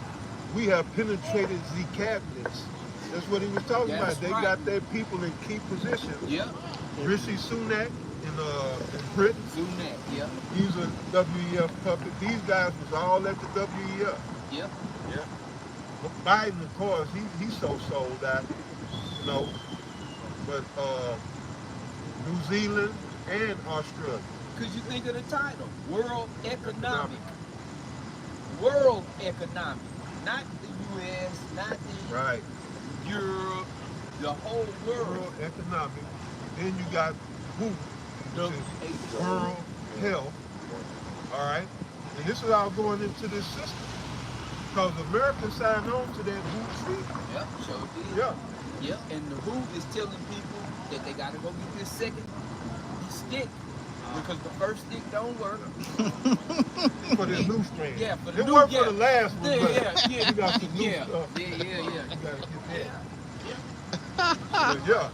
we have penetrated the cabinets, That's what he was talking That's about. They right. got their people in key positions. Yep. Rishi Sunak in Britain, Sunak. Yep. he's a WEF puppet. These guys was all at the WEF. Yep. Yeah. But Biden, of course, he's so sold out, you know. But New Zealand and Australia. Because you think of the title, World Economic. World Economic. Not the U.S., not the Right. Europe, the whole world. World Economic. Then you got WHO, which is World Health. All right. And this is all going into this system. Because America signed on to that WHO treaty. Yep, sure did. Yeah. Yep, and the WHO is telling people that they got to go get this second stick because the first stick don't work. For the new strain. Yeah, for the it new, worked yeah. for the last one, Yeah, but yeah. you got some new Yeah, stuff. yeah. You gotta get that. Yeah.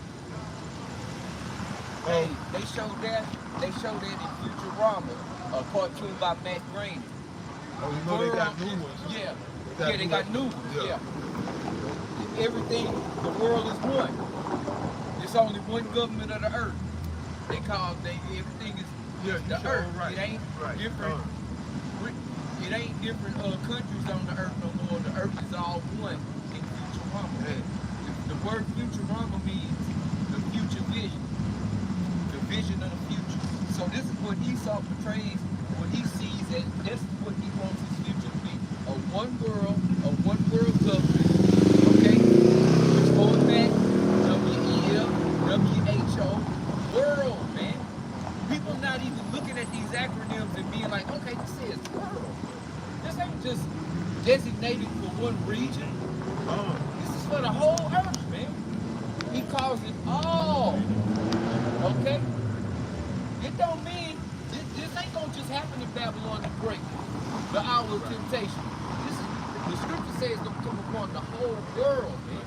Hey, they showed that in Futurama, a cartoon by Matt Groening. Oh, you know they got new ones. Yeah, they got new ones. Yeah. Everything, the world is one. There's only one government of the earth. Everything is the earth. Right. It ain't different. It ain't different countries on the earth no more. The earth is all one in Futurama. The word Futurama means the future vision. The vision of the future. So this is what Esau portrays, what he sees, and this is what he wants his future to be. A one world government. Okay? Which goes back WEF, WHO, world, man. People not even looking at these acronyms and being like, okay, this says world. This ain't just designated for one region. This is for the whole earth, man. He calls it all. Okay? It don't mean this ain't gonna just happen in Babylon the Great, the hour of temptation. The scripture says it's gonna come upon the whole world, man.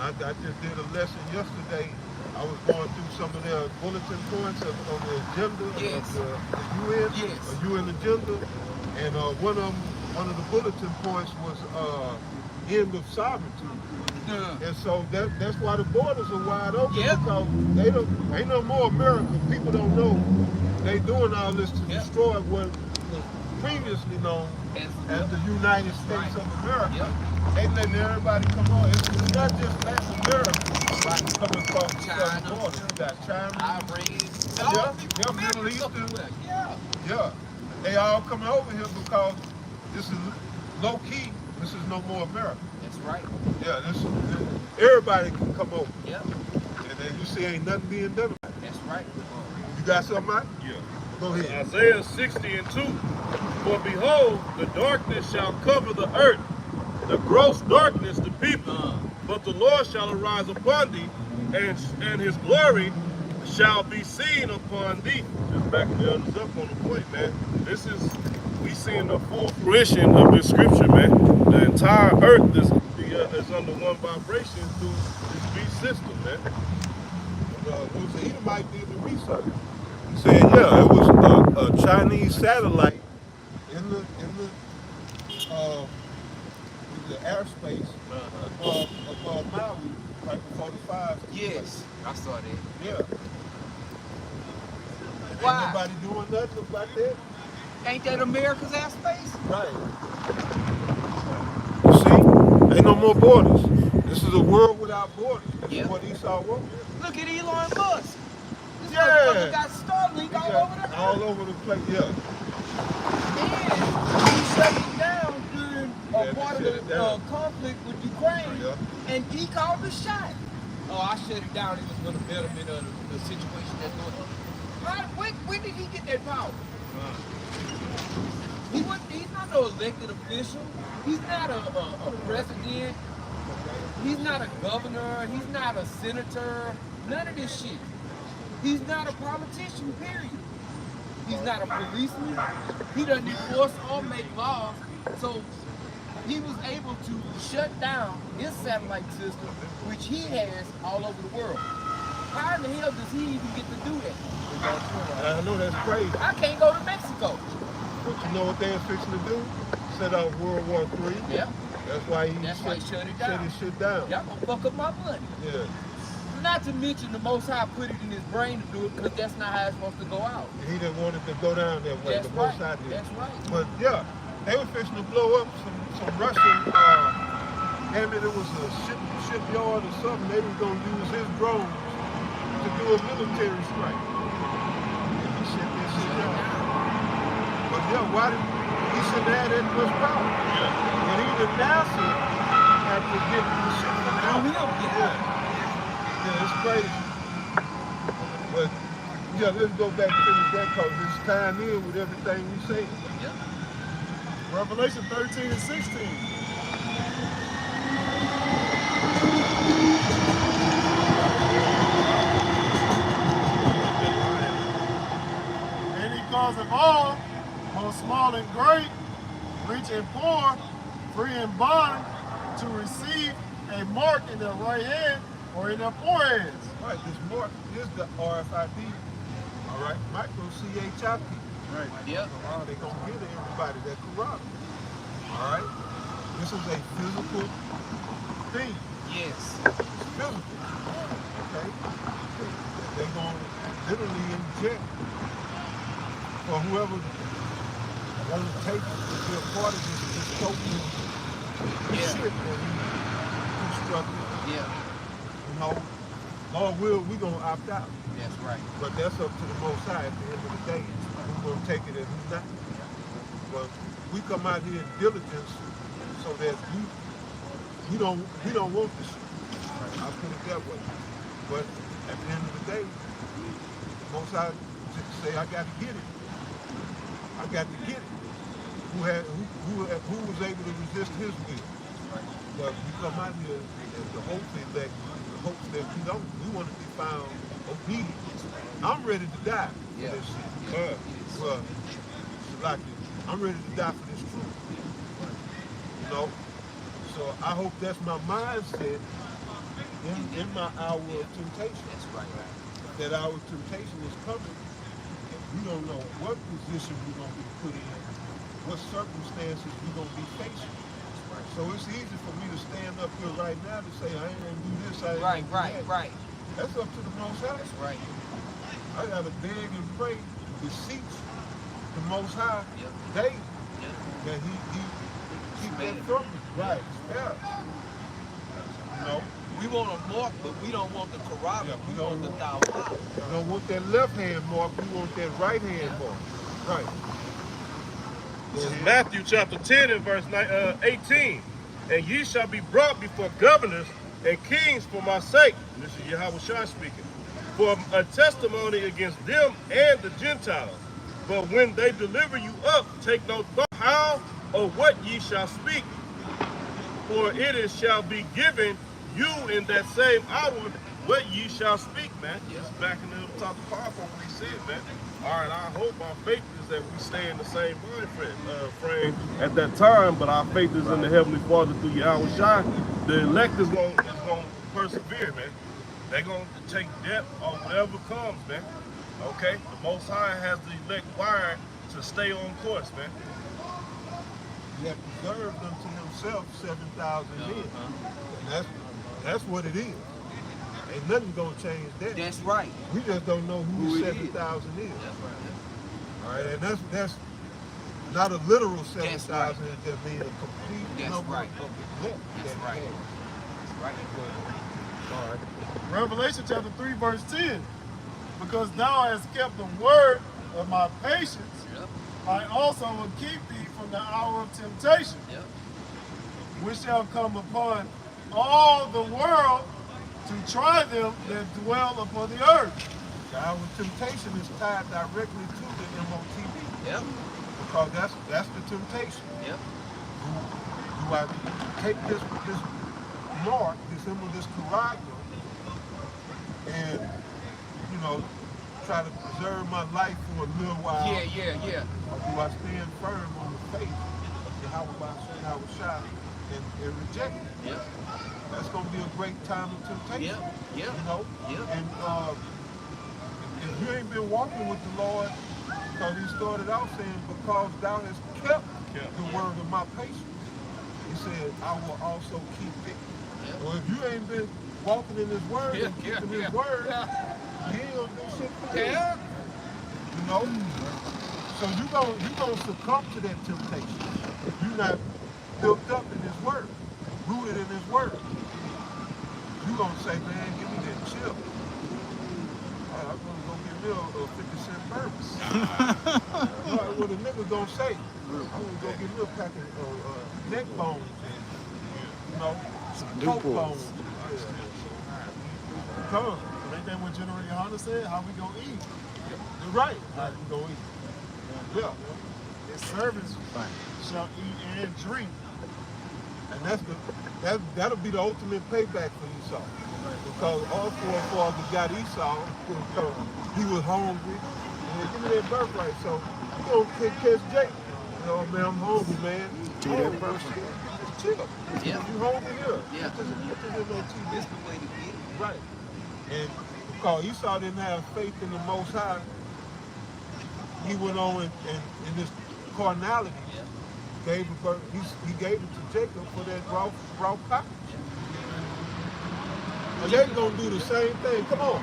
I just did a lesson yesterday. I was going through some of their bulletin points of the agenda of the UN, UN agenda, and one of the bulletin points was end of sovereignty. And so that's why the borders are wide open, because ain't no more America. People don't know they doing all this to destroy what was previously known as the United States of America. They letting everybody come on. It's not just Latin America coming across the southern border. You got China, Middle Eastern. Yeah. They all coming over here because this is low key. This is no more America. That's right. Yeah, everybody can come over. Yep. And then you see ain't nothing being done about it. That's right. You got something, Mike? Yeah. Go ahead. Isaiah 60:2. For behold, the darkness shall cover the earth, the gross darkness the people. But the Lord shall arise upon thee, and his glory shall be seen upon thee. Just backing the others up on the point, man. We seeing the full fruition of this scripture, man. The entire earth is under one vibration through this beast system, man. Who's the Edomite did the research. Saying, it was a Chinese satellite in the airspace above Maui right before the fires. Yes, I saw that. Yeah. Why? Ain't nobody doing nothing about that. Ain't that America's airspace? Right. You see, ain't no more borders. This is a world without borders. This is what Esau wrote. Look at Elon Musk. This motherfucker got Starlink all over the earth. All over the place, yeah. And he shut it down during a part of the conflict with Ukraine, and he called the shot. Oh, I shut it down. It was for the betterment of the situation that's going on. When did he get that power? He's not no elected official. He's not a president. He's not a governor. He's not a senator. None of this shit. He's not a politician, period. He's not a policeman. He doesn't enforce or make laws. So he was able to shut down his satellite system, which he has all over the world. How in the hell does he even get to do that? I know that's crazy. I can't go to Mexico. But you know what they're fixing to do? set off World War III. Yeah. That's why he shut it down. Shut his shit down. Y'all gonna fuck up my money. Yeah. Not to mention the Most High put it in his brain to do it because that's not how it's supposed to go out. He didn't want it to go down that way. That's the Most right. High did. That's right. But yeah, they were fixing to blow up some Russian. I mean, it was a shipyard or something. They was gonna use his drones to do a military strike. And he shut that shit down. But yeah, why did he shouldn't have that much power? Yeah. And even NASA after getting the shit from him. Yeah, it's crazy. But yeah, let's go back and finish that because it's tying in with everything we say. Yep. Revelation 13 and 16. And he causeth all, both small and great, rich and poor, free and bond, to receive a mark in their right hand or in their foreheads. Right, this mark is the RFID. All right, micro CHIP. Right. Yep. They're gonna get everybody that corrupt. All right. This is a physical thing. Yes. It's physical. Okay. They're gonna literally inject for whoever want to take to be a part of this dystopian shit that he constructed. Yeah. You know, Lord will, we're going to opt out. That's right. But that's up to the Most High at the end of the day. Who's going to take it and who's not. But we come out here in diligence so that we don't want this shit. I'll put it that way. But at the end of the day, the Most High say, I got to get it. I got to get it. Who was able to resist his will? But we come out here as the hopes that we want to be found obedient. I'm ready to die for this shit. Well, like I'm ready to die for this truth. You know? So I hope that's my mindset in my hour of temptation. That's right. That our temptation is coming. We don't know what position we're going to be put in, what circumstances we're going to be facing. So it's easy for me to stand up here right now to say, I ain't going to do this, I ain't going to do that. Right. That's up to the Most High. That's right. I got to beg and pray, beseech the Most High daily that he keep that from me. Right. Yeah. You know? We want a mark, but we don't want the Quran. Yeah, we want the Tawaf. We don't want that left hand mark, we want that right hand mark. Right. This is Matthew chapter 10 and verse 18. And ye shall be brought before governors and kings for my sake. And this is Yahweh Shai speaking. For a testimony against them and the Gentiles. But when they deliver you up, take no thought how or what ye shall speak. For it shall be given you in that same hour what ye shall speak, man. Just backing it up top of powerful what he said, man. All right, I hope our faith is that we stay in the same mind frame at that time, but our faith is in the Heavenly Father through Yahweh Shai. The elect is going to persevere, man. They're going to take death or whatever comes, man. Okay? The Most High has the elect wired to stay on course, man. He had preserved unto himself 7,000 men. And that's what it is. Ain't nothing gonna change that. That's right. We just don't know who 7,000 is. That's right. All right, and that's not a literal 7,000. It just means a complete number right. of the elect. That's right. That's right. All right. Revelation chapter 3, verse 10. Because thou hast kept the word of my patience, I also will keep thee from the hour of temptation, which shall come upon all the world to try them that dwell upon the earth. Our temptation is tied directly to the MOTB. Yep. Because that's the temptation. Yep. Do I take this mark, this carragher, and try to preserve my life for a little while? Yeah. Or do I stand firm on the faith of Yahweh Shai and reject it? Yep. That's going to be a great time of temptation. Yep. And if you ain't been walking with the Lord, because he started out saying, because thou hast kept the word of my patience. He said, I will also keep it. Well, if you ain't been walking in his word and keeping his word, he ain't gonna do shit for you. You know? So you gonna succumb to that temptation. If you're not built up in his word, rooted in his word. You gonna say, man, give me that chip. I'm gonna go get me a 50-cent bourbon. What a nigga gonna say? I'm gonna go get me a pack of neck bones and, you know, some coke bones. Come. Ain't that what General Honda said? How we gonna eat? You're right. How we gonna eat? Yeah. His servants shall eat and drink. And that'll be the ultimate payback for Esau. Because all forefathers got Esau because he was hungry. And give me that birthright. So you gonna catch Jake. You know, man, I'm hungry, man. Do that birthright. Just chill. Yeah. You hungry here. Yeah. Put this in no TV. That's the way to get it. Right. And because Esau didn't have faith in the Most High, he went on in this carnality. He gave it to Jacob for that raw package. And they're going to do the same thing. Come on.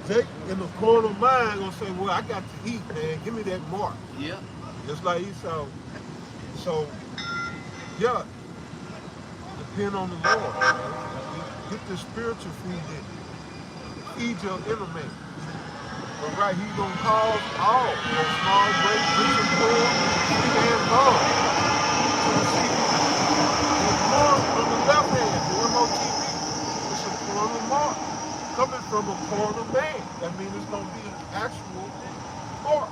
Jake in the corner of mind going to say, well, I got to eat, man. Give me that mark. Yeah. Just like Esau. So, yeah. Depend on the Lord. Man. Get the spiritual food in. Feed your inner man. But right, he's going to cause all, small, great, rich, and poor, free and bond. The mark on the left hand, the MOTV, it's a carnal mark. Coming from a carnal man. That means it's going to be an actual mark.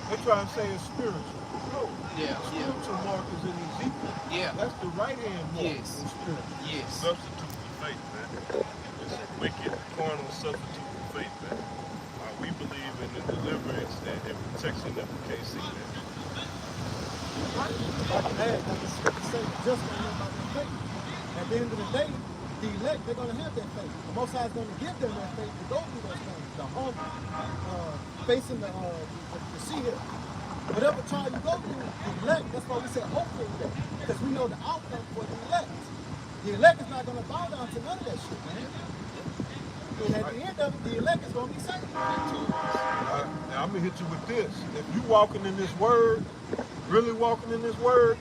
They try to say it's spiritual. No. Yeah. Spiritual mark is in Ezekiel. Yeah. That's the right hand mark. Yes. In spiritual. Yes. Substitute for faith, man. It's a wicked, carnal substitute for faith, man. We believe in the deliverance and protection of the KC, man. Just about their faith. At the end of the day, the elect, they're going to have that faith. The Most High is going to give them that faith to go through those things. The hunger, facing the sea hill. Whatever trial you go through, the elect, that's why we said hopefully elect. Because we know the outcome for the elect. The elect is not going to bow down to none of that shit, man. And at the end of it, the elect is going to be saved. Now I'm going to hit you with this. If you walking in this word, really walking in this word,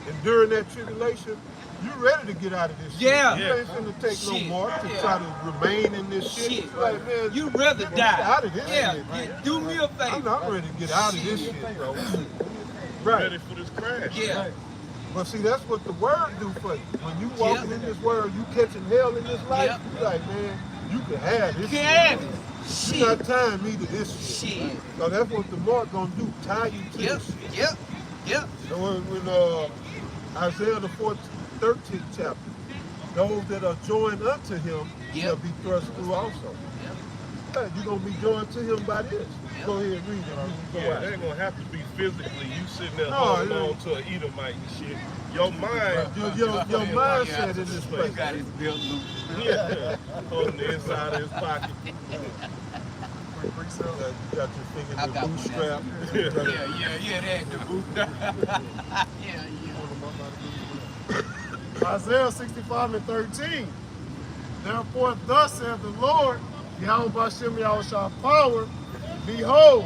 and during that tribulation, you ready to get out of this shit. Yeah. You ain't finna take Shit. no more to try to remain in this shit. Like, man, You rather get die. out of this Yeah. shit. Yeah. Do me a favor. I'm ready to get out of this shit, bro. Right. Ready for this crash. Yeah. But see, that's what the word do for you. When you walking in this word, you catching hell in this life, you like, man, you can have this shit. Have it. You not tying me to this shit. Shit. So that's what the mark gonna do, tie you to this shit. Yep. So when Isaiah the 13th chapter, those that are joined unto him shall be thrust through also. Hey, you're going to be joined to him by this. Go ahead and read it. Yeah, it ain't gonna have to be physically. You sitting there holding on to an Edomite and shit. Your mind, your mindset in this place. He got his belt loose. yeah, holding the inside of his pocket. You got your finger I in the got bootstrap. Yeah, that the boot. yeah. Isaiah 65:13. Therefore, thus saith the Lord, Yahweh Bashem Yahweh shall power. Behold,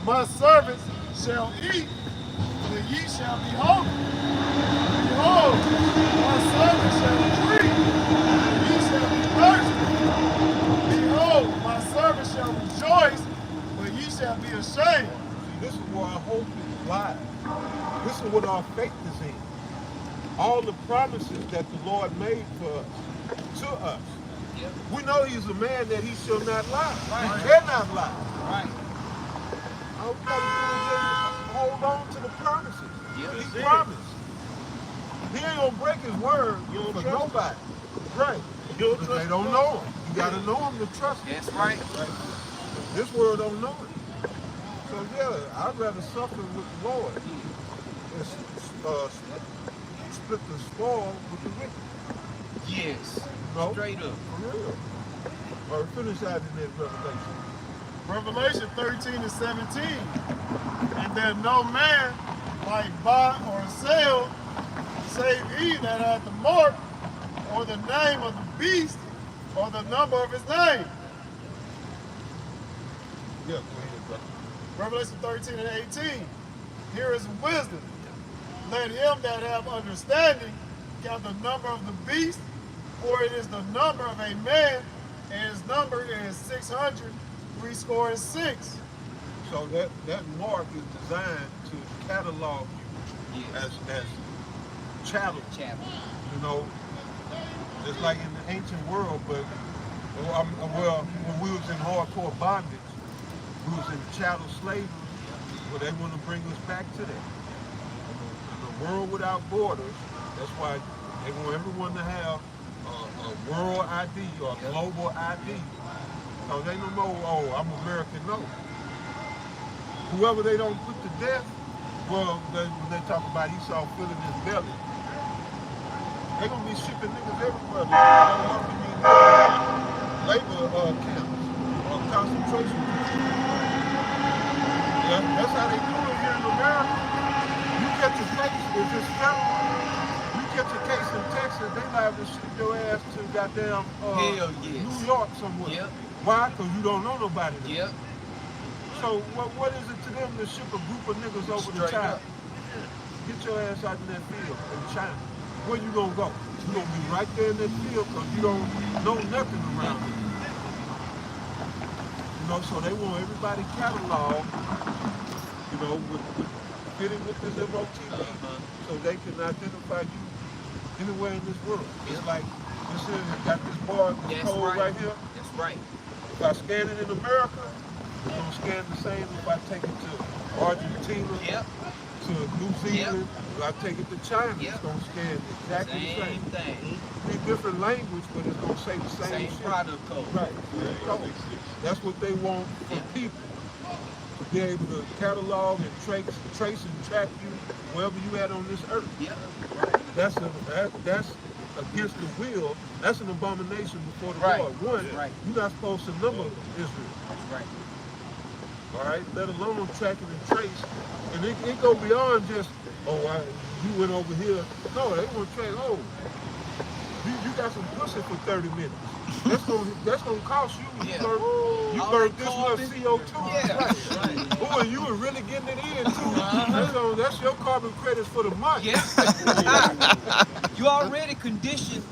my servants shall eat, and ye shall be hungry. Behold, my servants shall drink, and ye shall be thirsty. Behold, my servants shall rejoice, but ye shall be ashamed. See, this is where our hope lies. This is what our faith is in. All the promises that the Lord made for us, to us. We know he's a man that he shall not lie. He cannot lie. Right. All we gotta do is just hold on to the promises. He promised. He ain't gonna break his word for nobody. Right. But they don't know him. You gotta know him to trust him. That's right. This world don't know him. So yeah, I'd rather suffer with the Lord and split the spoil with the wicked. Yes. No? Straight up. For real. Or finish out in that Revelation. Revelation 13:17. And that no man might buy or sell, save he that hath the mark, or the name of the beast, or the number of his name. Yeah, go ahead, brother. Revelation 13:18. Here is wisdom. Let him that have understanding count the number of the beast, for it is the number of a man, and his number is 666. So that mark is designed to catalog you as chattel. You know, just like in the ancient world, but well, when we was in hardcore bondage, we was in chattel slavery, but they want to bring us back to that. In a world without borders, that's why they want everyone to have a world ID or a global ID. So they don't know, oh, I'm American, no. Whoever they don't put to death, well, when they talk about Esau filling his belly, they're going to be shipping niggas everywhere. Labor camps or concentration camps. Yeah, that's how they do it here in America. You catch a case, if it's federal, you catch a case in Texas, they liable to ship your ass to goddamn New York somewhere. Yep. Why? Because you don't know nobody there. Yep. So what is it to them to ship a group of niggas over to China? Get your ass out in that field in China. Where you gonna go? You gonna be right there in that field because you don't know nothing around it. You know, so they want everybody cataloged, you know, fitting with this MOTV, so they can identify you anywhere in this world. It's like this is got this bar, this code right here. That's right. If I scan it in America, it's gonna scan the same if I take it to Argentina, to New Zealand, if I take it to China, it's gonna scan exactly the same thing. It's a different language, but it's gonna say the same shit. Product code. Right. That's what they want from people. To be able to catalog and trace and track you wherever you at on this earth. That's against the will. That's an abomination before the Lord. One, you're not supposed to number Israel. Right. All right, let alone tracking and trace. And it go beyond just, you went over here. No, they want to track, you got some pussy for 30 minutes. That's gonna cost you. You burn this much CO2. Right. Boy, you were really getting it in too. That's your carbon credits for the month. You already conditioned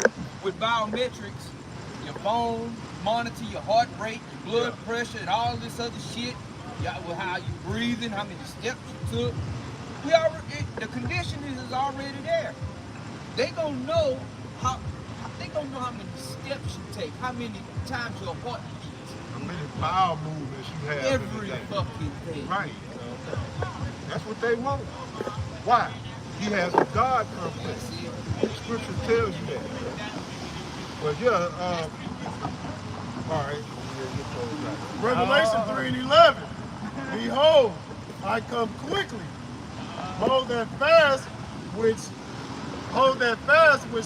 with biometrics, your phone, monitor your heart rate, your blood pressure, and all this other shit. How you breathing, how many steps you took. The conditioning is already there. They gonna know how many steps you take, how many times your heart beats. How many bowel movements you have every fucking day. Right. That's what they want. Why? He has a God complex. The scripture tells you that. But all right. Revelation 3:11. Behold, I come quickly. Hold that fast which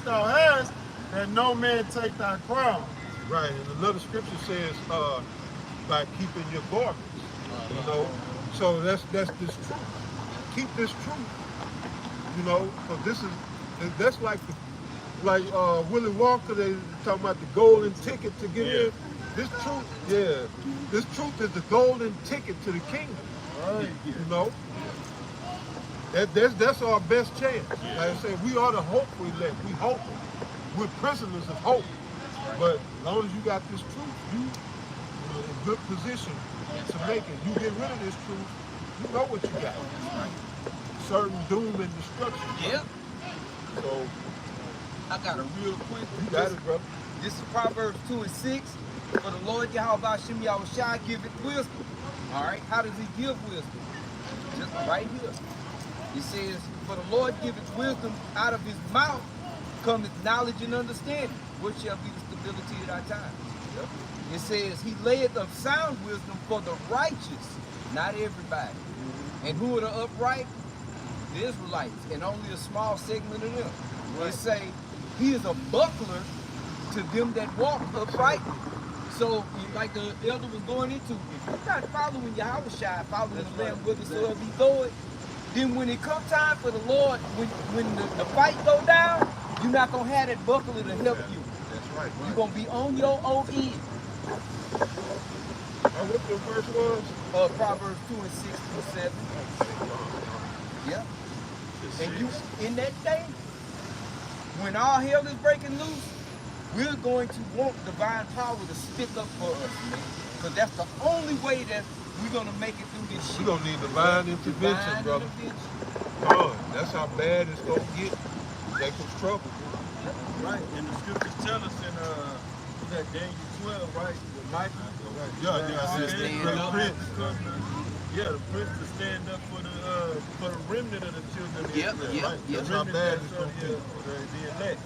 thou hast, that no man take thy crown. Right, and another scripture says, by keeping your garments. You know, so that's this truth. Keep this truth. You know, because that's like Willie Walker. They talking about the golden ticket to get in. This truth is the golden ticket to the kingdom. Right. You know, that's our best chance. Like I said, we are the hopeful elect. We hope. We're prisoners of hope. But as long as you got this truth, you're in good position to make it. You get rid of this truth, you know what you got. Certain doom and destruction. Yep. So I got a real quick. You got it, brother. This is Proverbs 2:6. For the Lord Yahweh Shem Yahushua giveth wisdom. All right, how does he give wisdom? Just right here. It says, for the Lord giveth wisdom, out of his mouth cometh knowledge and understanding, which shall be the stability of thy times. Yep. It says, he layeth of sound wisdom for the righteous, not everybody. And who are the upright? The Israelites, and only a small segment of them. Right. It say, he is a buckler to them that walk uprightly. So, like the elder was going into, if you're not following your house shy, following the Lamb whithersoever he go it, then when it come time for the Lord, when the fight go down, you're not gonna have that buckler to help you. That's right. You're gonna be on your own end. What the verse was? Proverbs 2:6-7. Yeah. And you, in that day, when all hell is breaking loose, we're going to want divine power to stick up for us, man. Because that's the only way that we're going to make it through this shit. We're going to need divine intervention, brother. That's how bad it's going to get. Jacob's trouble. Right, and the scriptures tell us in that Daniel 12, right, with Michael. Yeah, the prince to stand up for the remnant of the children of Israel. Right? That's how bad it's going to be. The elect.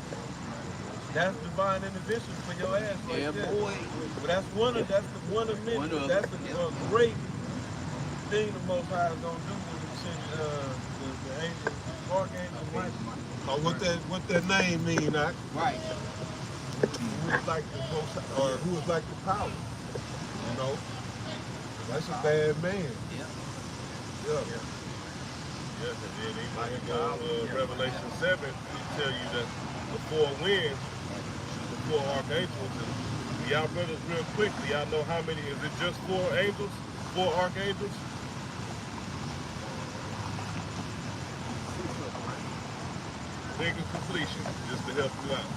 That's divine intervention for your ass right there. Boy. But that's one of many. That's a great thing the Most High is gonna do when He sends the angel, archangel Michael. What that name mean, Doc? Right. Who is like the most, or who is like the power? You know, that's a bad man. Yeah, and then even in Revelation 7, he tell you that the four winds, the four archangels, and y'all brothers real quickly, y'all know how many, is it just 4 angels, 4 archangels? Think of completion, just to help you out.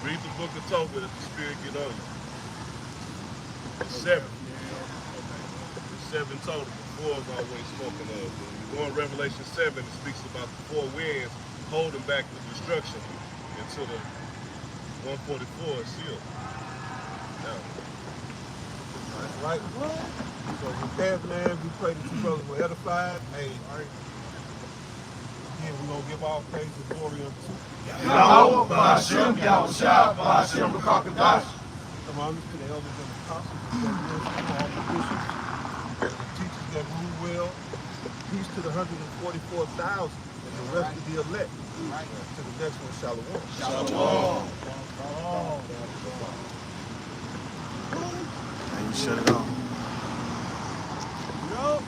Read the book of Tobit if the Spirit get on you. It's 7. It's 7 total. The 4 is always spoken of. When you go in Revelation 7, it speaks about the 4 winds holding back the destruction until the 144 is sealed. Now, That's right. So with that, man, we pray that you brothers were edified. Hey, again, we're going to give all praise and glory unto Yahweh, Ba'ashem, Yahushua, Ba'ashem, B'Kakadash. come on to the elders and apostles, all the bishops, the teachers that rule well. Peace to the 144,000 and the rest of the elect. To the next one, Shalom. Shalom. And you shut it off. Yo.